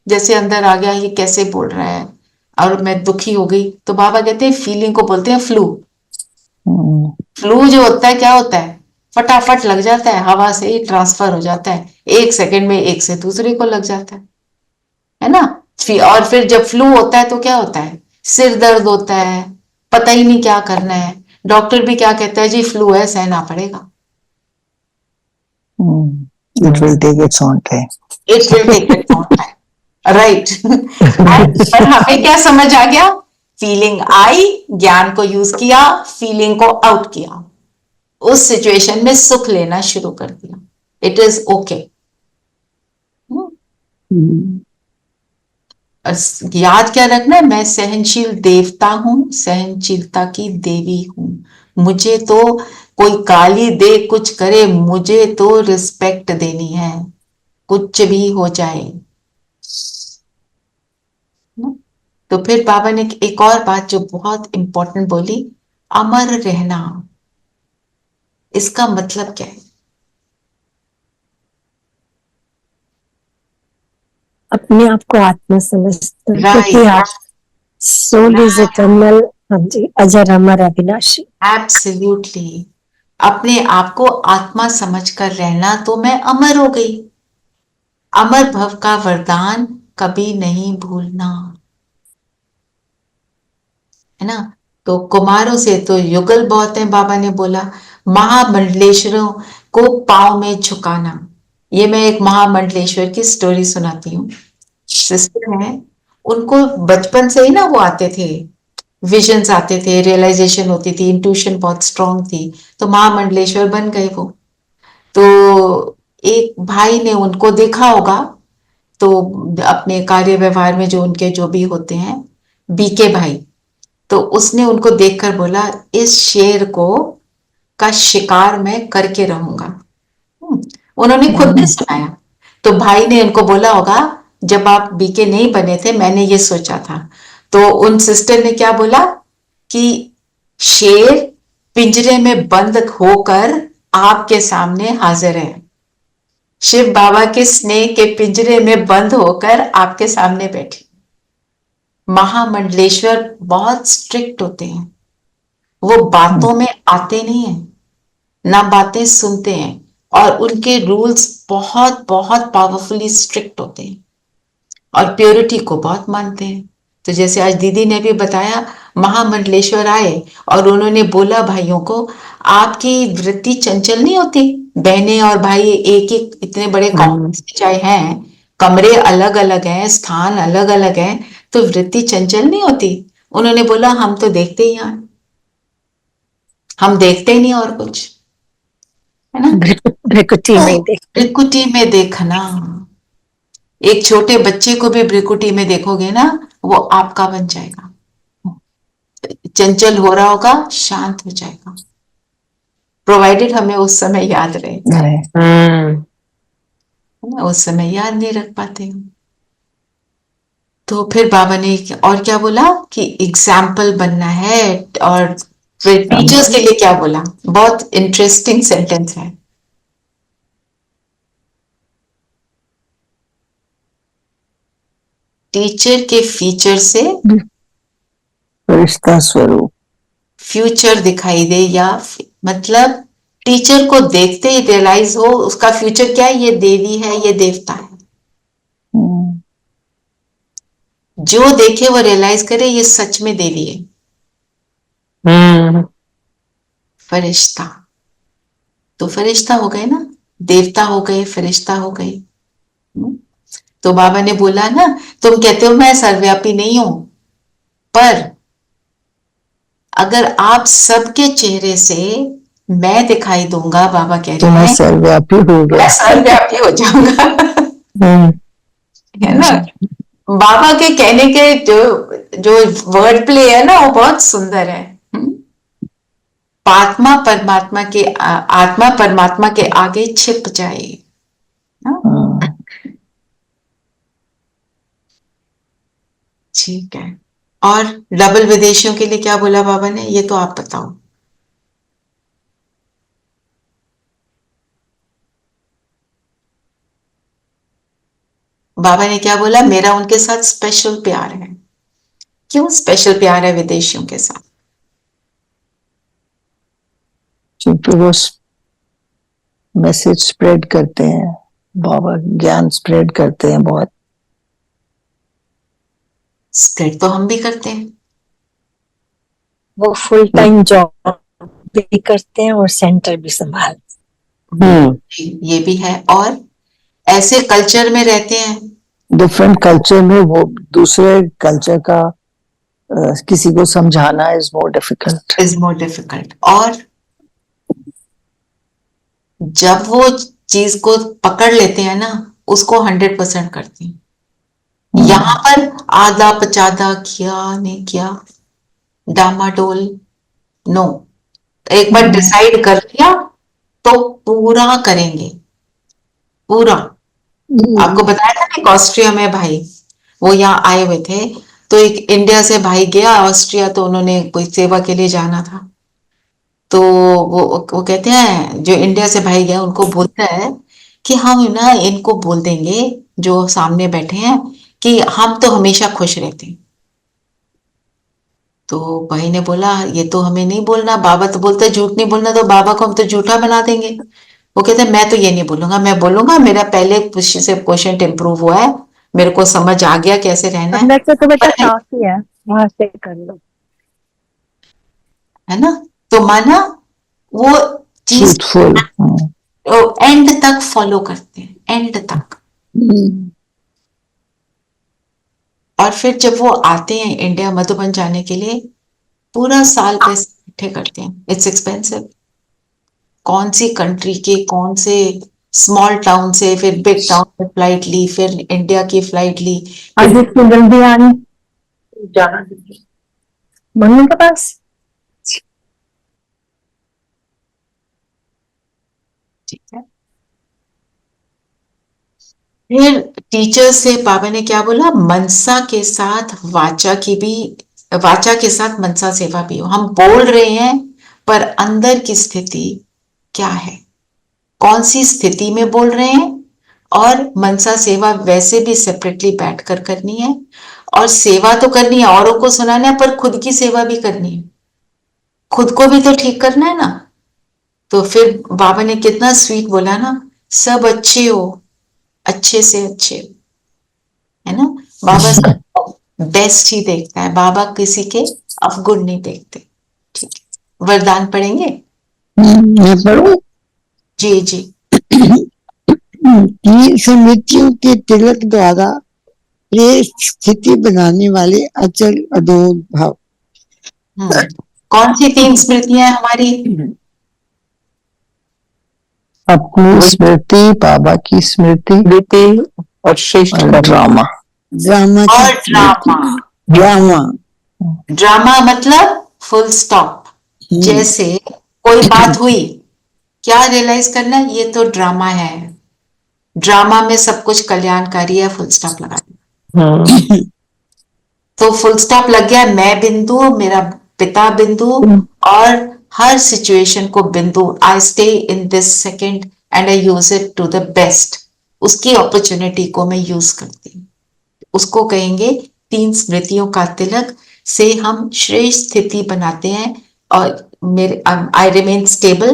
जैसे अंदर आ गया ये कैसे बोल रहा है और मैं दुखी हो गई, तो बाबा कहते हैं फीलिंग को बोलते हैं फ्लू। फ्लू जो होता है क्या होता है, फटाफट लग जाता है, हवा से ही ट्रांसफर हो जाता है, 1 सेकंड में एक से दूसरे को लग जाता है ना। और फिर जब फ्लू होता है तो क्या होता है, सिर दर्द होता है, पता ही नहीं क्या करना है, डॉक्टर भी क्या कहता है, जी फ्लू है, सहना पड़ेगा। It will take its own time. It will take its own time, right. पर हमें क्या समझ आ गया, फीलिंग आई, ज्ञान को यूज किया, फीलिंग को आउट किया, उस सिचुएशन में सुख लेना शुरू कर दिया, इट इज ओके। याद क्या रखना है, मैं सहनशील देवता हूं, सहनशीलता की देवी हूं, मुझे तो कोई गाली दे कुछ करे, मुझे तो रिस्पेक्ट देनी है, कुछ भी हो जाए। तो फिर बाबा ने एक और बात जो बहुत इंपॉर्टेंट बोली, अमर रहना, इसका मतलब क्या है? अपने आप को आत्मा समझते हैं, Right. क्योंकि आप सोल इज इटर्नल। हाँ जी, अजर अमर अविनाशी। एब्सोल्युटली, अपने आप को आत्मा समझकर रहना, तो मैं अमर हो गई। अमर भव का वरदान कभी नहीं भूलना, है ना। तो कुमारों से तो युगल बहुत है, बाबा ने बोला महामंडलेश्वरों को पांव में झुकाना। ये मैं एक महामंडलेश्वर की स्टोरी सुनाती हूँ। सिस्टर है, उनको बचपन से ही ना वो आते थे, विजन्स आते थे, रियलाइजेशन होती थी, इंट्यूशन बहुत स्ट्रांग थी, तो महामंडलेश्वर बन गए वो। तो एक भाई ने उनको देखा होगा, तो अपने कार्य व्यवहार में जो उनके जो भी होते हैं, बीके भाई, तो उसने उनको देखकर बोला इस शेर को का शिकार मैं करके रहूंगा। उन्होंने खुद ने सुनाया। तो भाई ने उनको बोला होगा जब आप बीके नहीं बने थे मैंने ये सोचा था। तो उन सिस्टर ने क्या बोला कि शेर पिंजरे में बंद होकर आपके सामने हाजिर है, शिव बाबा के स्नेह के पिंजरे में बंद होकर आपके सामने बैठे। महामंडलेश्वर बहुत स्ट्रिक्ट होते हैं, वो बातों में आते नहीं है, ना बातें सुनते हैं, और उनके रूल्स बहुत बहुत पावरफुली स्ट्रिक्ट होते हैं और प्योरिटी को बहुत मानते हैं। तो जैसे आज दीदी ने भी बताया, महामंडलेश्वर आए और उन्होंने बोला भाइयों को, आपकी वृत्ति चंचल नहीं होती, बहनें और भाई एक एक इतने बड़े कॉम्प्लेक्स में चाहे हैं, कमरे अलग अलग हैं, स्थान अलग अलग हैं, तो वृत्ति चंचल नहीं होती। उन्होंने बोला हम तो देखते ही हैं, हम देखते ही नहीं और कुछ, है ना। भ्रिकुटी में देख, भ्रिकुटी में देखना, एक छोटे बच्चे को भी भ्रिकुटी में देखोगे ना, वो आपका बन जाएगा, चंचल हो रहा होगा, शांत हो जाएगा, प्रोवाइडेड हमें उस समय याद रहे। उस समय याद नहीं रख पाते हम। तो फिर बाबा ने और क्या बोला कि एग्जाम्पल बनना है, और फिर टीचर्स के लिए क्या बोला, बहुत इंटरेस्टिंग सेंटेंस है। टीचर के फीचर से फरिश्ता स्वरूप फ्यूचर दिखाई दे, या मतलब टीचर को देखते ही रियलाइज हो उसका फ्यूचर क्या है, ये देवी है, ये देवता है। जो देखे वो रियलाइज करे ये सच में देवी है। फरिश्ता, तो फरिश्ता हो गए ना, देवता हो गए, फरिश्ता हो गए। तो बाबा ने बोला ना, तुम कहते हो मैं सर्वव्यापी नहीं हूं, पर अगर आप सबके चेहरे से मैं दिखाई दूंगा, बाबा कह तो रहे मैं हैं सर्वव्यापी हो मैं गया। सर्वव्यापी हो जाऊंगा, है ना। बाबा के कहने के जो जो वर्ड प्ले है ना, वो बहुत सुंदर है। आत्मा परमात्मा के आगे छिप जाए। हाँ? ठीक है। और डबल विदेशियों के लिए क्या बोला बाबा ने, ये तो आप बताओ। बाबा ने क्या बोला, मेरा उनके साथ स्पेशल प्यार है। क्यों स्पेशल प्यार है विदेशियों के साथ? क्योंकि वो मैसेज स्प्रेड करते हैं, बाबा ज्ञान स्प्रेड करते हैं बहुत। स्प्रेड तो हम भी करते हैं। वो फुल टाइम जॉब भी करते हैं और सेंटर भी संभालते ये भी है। और ऐसे कल्चर में रहते हैं, डिफरेंट कल्चर में वो दूसरे कल्चर का किसी को समझाना इज मोर डिफिकल्ट। और जब वो चीज को पकड़ लेते हैं ना, उसको 100% करते हैं। यहाँ पर आधा पचादा किया नहीं किया, डामाडोल, नो। एक बार डिसाइड कर लिया तो पूरा करेंगे, पूरा। आपको बताया था कि ऑस्ट्रिया में भाई, वो यहाँ आए हुए थे, तो एक इंडिया से भाई गया ऑस्ट्रिया, तो उन्होंने कोई सेवा के लिए जाना था। तो वो कहते हैं, जो इंडिया से भाई गया उनको बोलता है कि हम ना इनको बोल देंगे जो सामने बैठे हैं कि हम तो हमेशा खुश रहते हैं। तो भाई ने बोला, ये तो हमें नहीं बोलना, बाबा तो बोलते झूठ नहीं बोलना, तो बाबा को हम तो झूठा बना देंगे। वो कहते हैं मैं तो ये नहीं बोलूंगा, मैं बोलूंगा मेरा पहले से क्वेश्चन इम्प्रूव हुआ है, मेरे को समझ आ गया कैसे रहना है। अंदर से तो बेटा साफ ही है, वहां से कर लो, है ना? तो माना वो चीज एंड तक फॉलो करते हैं, एंड तक। और फिर जब वो आते हैं इंडिया मधुबन जाने के लिए, पूरा साल पैसे इकट्ठे करते हैं। It's expensive. कौन सी कंट्री के कौन से स्मॉल टाउन से फिर बिग टाउन में फ्लाइट ली, फिर इंडिया की फ्लाइट ली, आज इतनी जल्दी आनी जाना मम्मी के पास। ठीक है। फिर टीचर से बाबा ने क्या बोला, मनसा के साथ वाचा की भी, वाचा के साथ मनसा सेवा भी हो। हम बोल रहे हैं पर अंदर की स्थिति क्या है, कौन सी स्थिति में बोल रहे हैं। और मनसा सेवा वैसे भी सेपरेटली बैठकर करनी है, और सेवा तो करनी है, औरों को सुनाना है, पर खुद की सेवा भी करनी है, खुद को भी तो ठीक करना है ना। तो फिर बाबा ने कितना स्वीट बोला ना, सब अच्छे हो, अच्छे से अच्छे, है ना। बाबा बेस्ट ही देखता है, बाबा किसी के अवगुण नहीं देखते। ठीक है, वरदान पढ़ेंगे? मैं पढ़ूं? जी जी। तीन समितियों के तिलक द्वारा ये स्थिति बनाने वाले अचल अदोद भाव। कौन सी तीन स्मृतियां हैं हमारी? अपनी स्मृति, बाबा की स्मृति और श्रेष्ठ ड्रामा। और ड्रामा मतलब फुल स्टॉप। जैसे कोई बात हुई, क्या रियलाइज करना, ये तो ड्रामा है, ड्रामा में सब कुछ कल्याणकारी है, फुल स्टॉप लगा दिया। तो फुल स्टॉप लग गया, मैं बिंदु, मेरा पिता बिंदु, और हर सिचुएशन को बिंदु। I stay in this second and I use it to the best. उसकी अपॉर्चुनिटी को मैं यूज करती हूँ। उसको कहेंगे तीन स्मृतियों का तिलक से हम श्रेष्ठ स्थिति बनाते हैं। और मेरे आई रिमेन स्टेबल।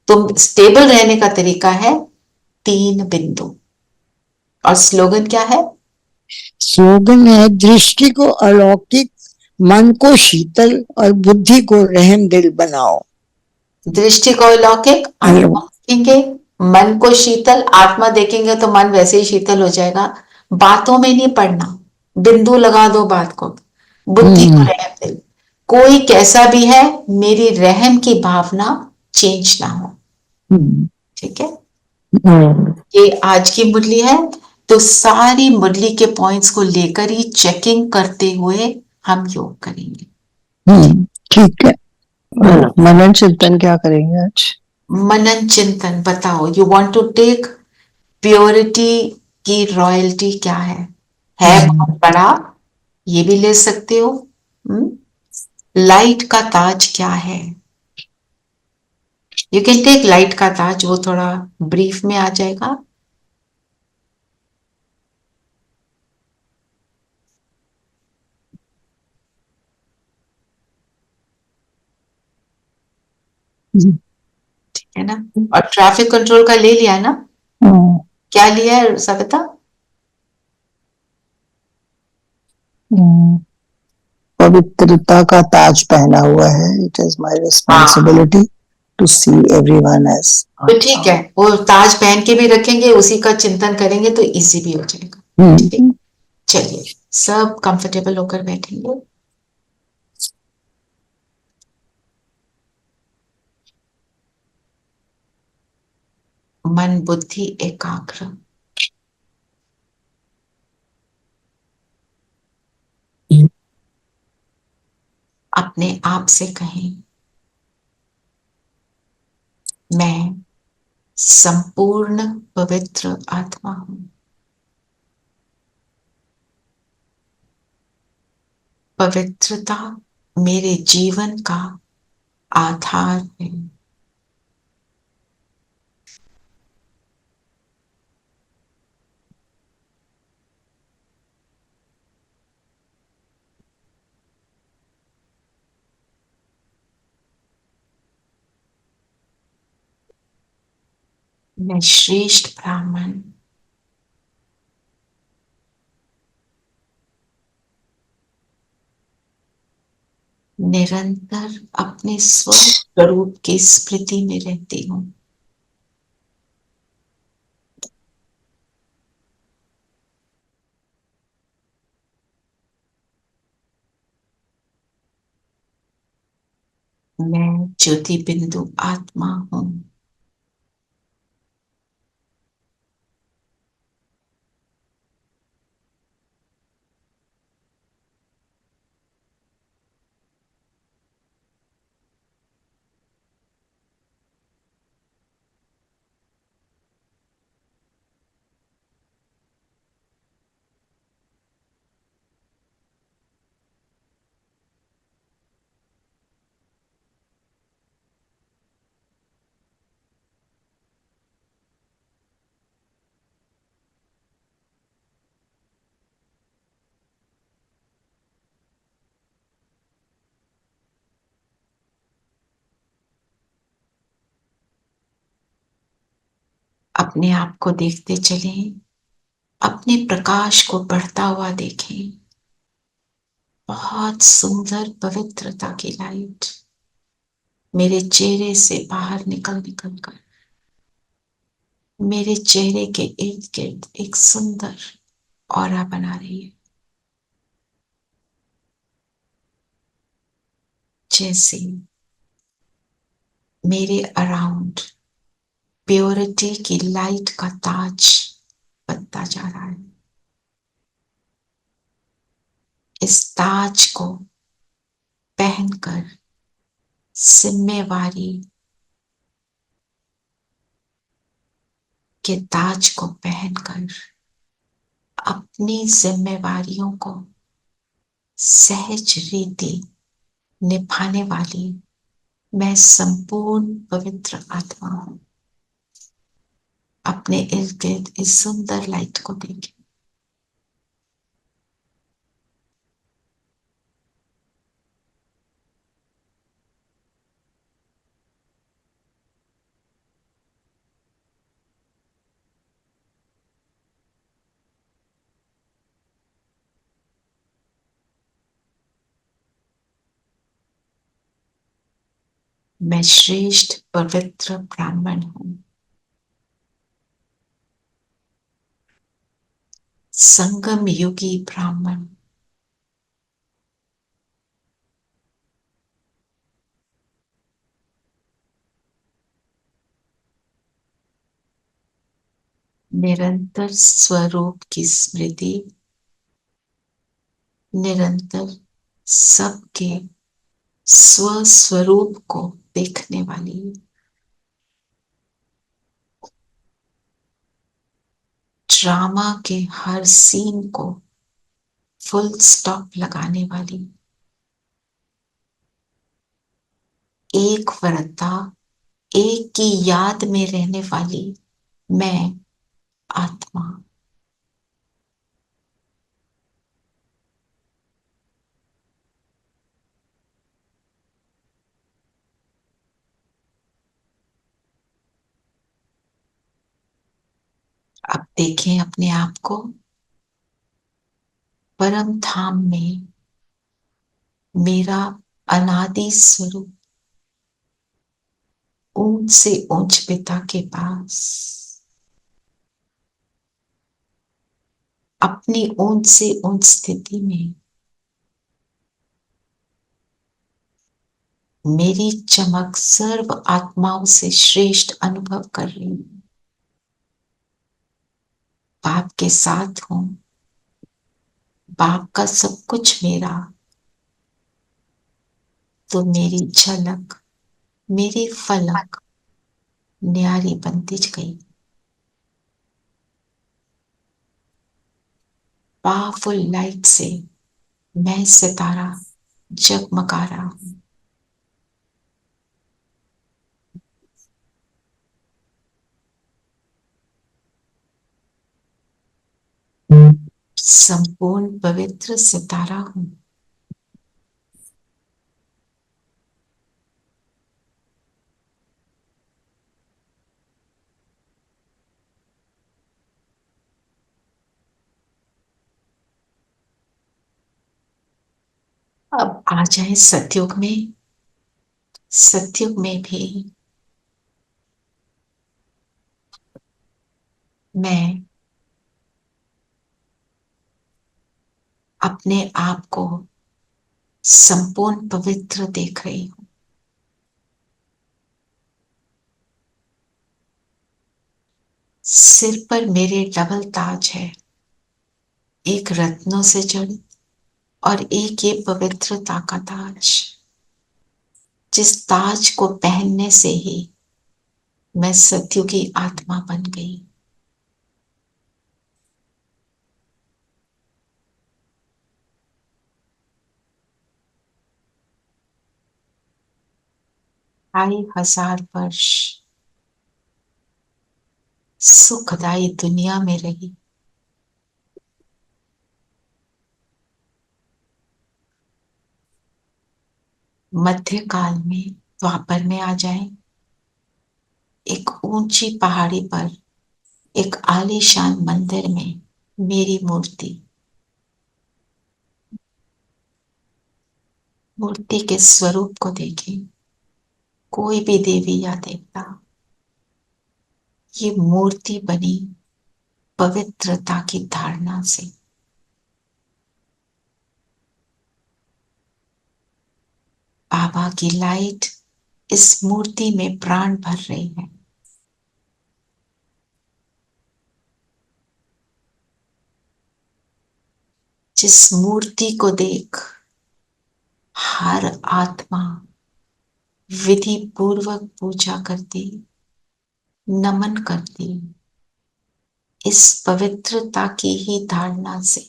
तो स्टेबल रहने का तरीका है तीन बिंदु। और स्लोगन क्या है? स्लोगन है, दृष्टि को अलौकिक, मन को शीतल और बुद्धि को रहम दिल बनाओ। दृष्टि को अलौकिक, आत्मा देखेंगे, मन को शीतल। आत्मा देखेंगे तो मन वैसे ही शीतल हो जाएगा। बातों में नहीं पढ़ना, बिंदु लगा दो बात को। बुद्धि को रहम दिल। कोई कैसा भी है, मेरी रहम की भावना चेंज ना हो। ठीक है, ये आज की मुरली है। तो सारी मुरली के पॉइंट्स को लेकर ही चेकिंग करते हुए हम योग करेंगे। ठीक है। मनन चिंतन क्या करेंगे आज? मनन चिंतन बताओ, you want to take purity की रॉयल्टी क्या है बहुत बड़ा, ये भी ले सकते हो। लाइट का ताज क्या है? यू कैन टेक लाइट का ताज, वो थोड़ा ब्रीफ में आ जाएगा। ठीक है ना? और ट्रैफिक कंट्रोल का ले लिया ना? क्या लिया है सविता? पवित्रता का ताज पहना हुआ है। It is my responsibility to see everyone as. तो ठीक है, वो ताज पहन के भी रखेंगे, उसी का चिंतन करेंगे तो इजी भी हो जाएगा। ठीक है, चलिए सब कंफर्टेबल होकर बैठेंगे। मन बुद्धि एकाग्र। अपने आप से कहें, मैं संपूर्ण पवित्र आत्मा हूं। पवित्रता मेरे जीवन का आधार है। मैं श्रेष्ठ ब्राह्मण, निरंतर अपने स्वरूप की स्मृति में रहती हूं। मैं ज्योति बिंदु आत्मा हूं। अपने आप को देखते चलें, अपने प्रकाश को बढ़ता हुआ देखें। बहुत सुंदर पवित्रता की लाइट मेरे चेहरे से बाहर निकल निकल कर मेरे चेहरे के इर्द गिर्द एक सुंदर ऑरा बना रही है। जैसे मेरे अराउंड प्योरिटी की लाइट का ताज बनता जा रहा है। इस ताज को पहनकर जिम्मेवारी के ताज को पहनकर अपनी जिम्मेवारियों को सहज रीति निभाने वाली मैं संपूर्ण पवित्र आत्मा हूं। अपने इर्द गिर्द इस सुंदर लाइट को देखें। मैं श्रेष्ठ पवित्र ब्राह्मण हूं। संगम युगी ब्राह्मण। निरंतर स्वरूप की स्मृति, निरंतर सबके स्वस्वरूप को देखने वाली, ड्रामा के हर सीन को फुल स्टॉप लगाने वाली, एक वरता, एक की याद में रहने वाली मैं आत्मा। अब देखें अपने आप को परम धाम में, मेरा अनादि स्वरूप ऊंच से ऊंच पिता के पास, अपनी ऊंच से ऊंच स्थिति में मेरी चमक सर्व आत्माओं से श्रेष्ठ अनुभव कर रही हूं। बाप के साथ हूं, बाप का सब कुछ मेरा, तो मेरी झलक, मेरी फलक न्यारी बनती गई। पावरफुल लाइट से मैं सितारा जगमगा रहा हूं। संपूर्ण पवित्र सितारा हूं। अब आ जाए सतयुग में। सतयुग में भी मैं अपने आप को संपूर्ण पवित्र देख रही हूं। सिर पर मेरे डबल ताज है, एक रत्नों से जड़ित और एक ये पवित्रता का ताज, जिस ताज को पहनने से ही मैं सतयुगी आत्मा बन गई। ढाई हजार वर्ष सुखदाई दुनिया में रही, मध्यकाल में द्वापर में आ जाए। एक ऊंची पहाड़ी पर एक आलीशान मंदिर में मेरी मूर्ति, मूर्ति के स्वरूप को देखें। कोई भी देवी या देवता, ये मूर्ति बनी पवित्रता की धारणा से। बाबा की लाइट इस मूर्ति में प्राण भर रही है। जिस मूर्ति को देख हर आत्मा विधि पूर्वक पूजा करती, नमन करती, इस पवित्रता की ही धारणा से।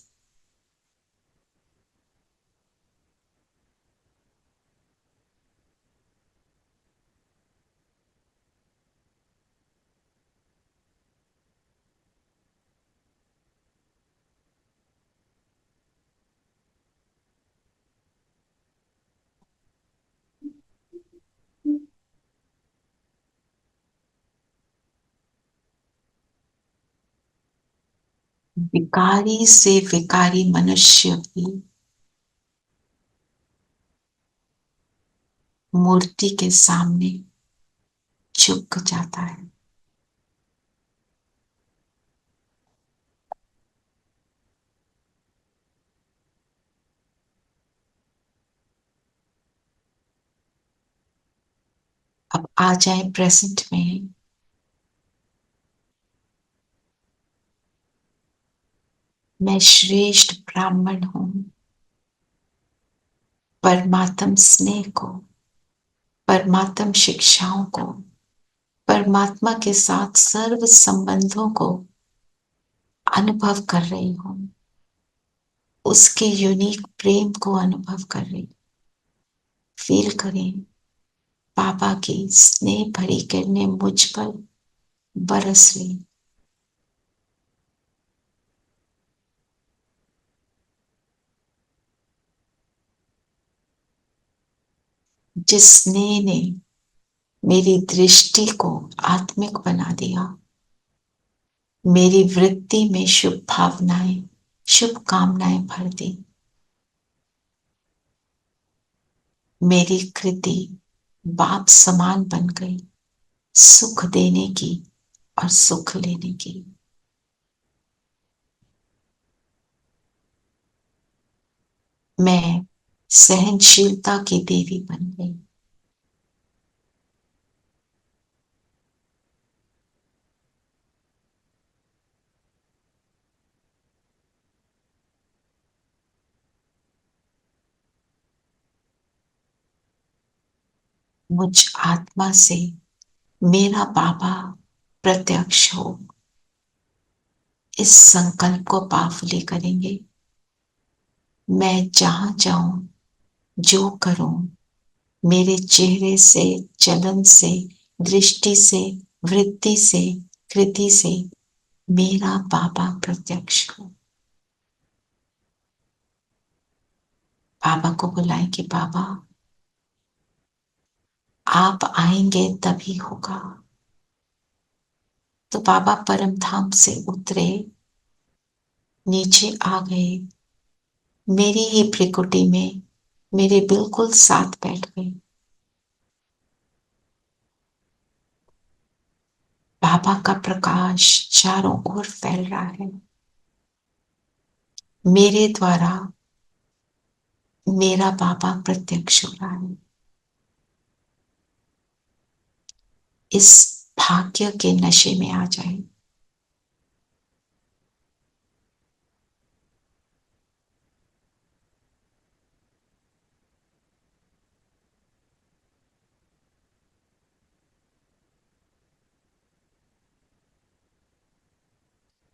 विकारी से विकारी मनुष्य भी मूर्ति के सामने झुक जाता है। अब आ जाए प्रेजेंट में। मैं श्रेष्ठ ब्राह्मण हूं। परमात्म स्नेह को, परमात्म शिक्षाओं को, परमात्मा के साथ सर्व संबंधों को अनुभव कर रही हूं, उसके यूनिक प्रेम को अनुभव कर रही। फील करें बाबा की स्नेह भरी किरणें मुझ पर बरस रही। जिस स्नेह ने मेरी दृष्टि को आत्मिक बना दिया, मेरी वृत्ति में शुभ भावनाएं, शुभ कामनाएं भर दी, मेरी कृति बाप समान बन गई, सुख देने की और सुख लेने की। मैं सहनशीलता की देवी बन गई। मुझ आत्मा से मेरा बाबा प्रत्यक्ष हो, इस संकल्प को पावफुली करेंगे। मैं जहां जाऊं, जो करूं, मेरे चेहरे से, चलन से, दृष्टि से, वृत्ति से, कृति से मेरा बाबा प्रत्यक्ष हो। बाबा को बुलाएं कि बाबा आप आएंगे तभी होगा। तो बाबा परम धाम से उतरे, नीचे आ गए, मेरी ही भ्रिकुटी में मेरे बिल्कुल साथ बैठ गए। बाबा का प्रकाश चारों ओर फैल रहा है। मेरे द्वारा मेरा बाबा प्रत्यक्ष हो रहा है। इस भाग्य के नशे में आ जाए।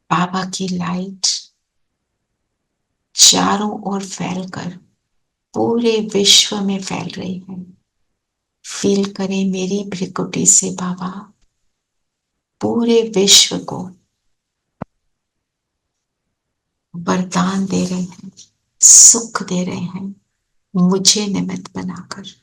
बाबा की लाइट चारों ओर फैलकर पूरे विश्व में फैल रही है। फील करें मेरी भ्रिकुटी से बाबा पूरे विश्व को वरदान दे रहे हैं, सुख दे रहे हैं, मुझे निमित्त बनाकर।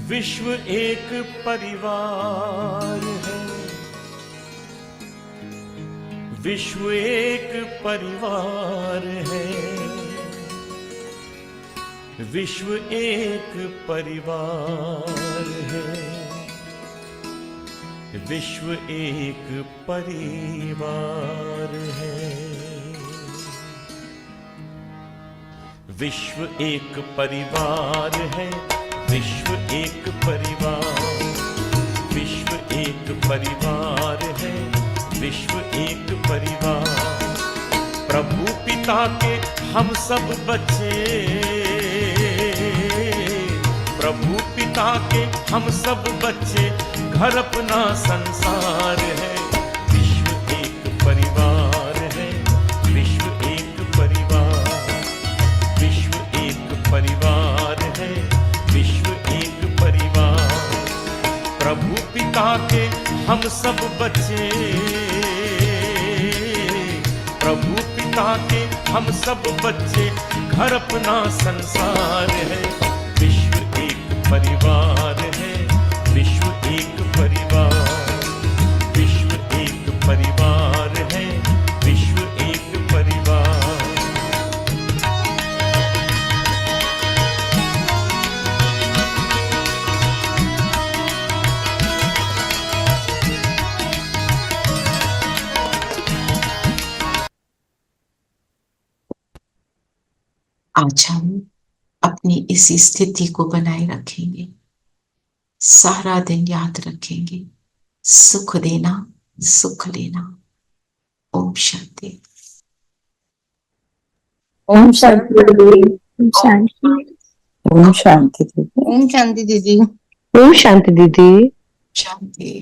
विश्व एक परिवार है, विश्व एक परिवार है, विश्व एक परिवार है, विश्व एक परिवार है, विश्व एक परिवार है, विश्व एक परिवार, विश्व एक परिवार है, विश्व एक परिवार। प्रभु पिता के हम सब बच्चे, प्रभु पिता के हम सब बच्चे, घर अपना संसार है। विश्व एक परिवार है, विश्व एक परिवार, विश्व एक परिवार है, विश्व एक परिवार। प्रभु हम सब बच्चे, प्रभु पिता के हम सब बच्चे, घर अपना संसार है, विश्व एक परिवार है, विश्व एक परिवार, विश्व एक परिवार है, विश्व एक परिवार। आज हम अपनी इसी स्थिति को बनाए रखेंगे, सारा दिन याद रखेंगे, सुख देना सुख लेना। ओम शांति। ओम शांति दीदी। ओम शांति। ओम शांति दीदी। ओम शांति दीदी। ओम शांति दीदी। शांति।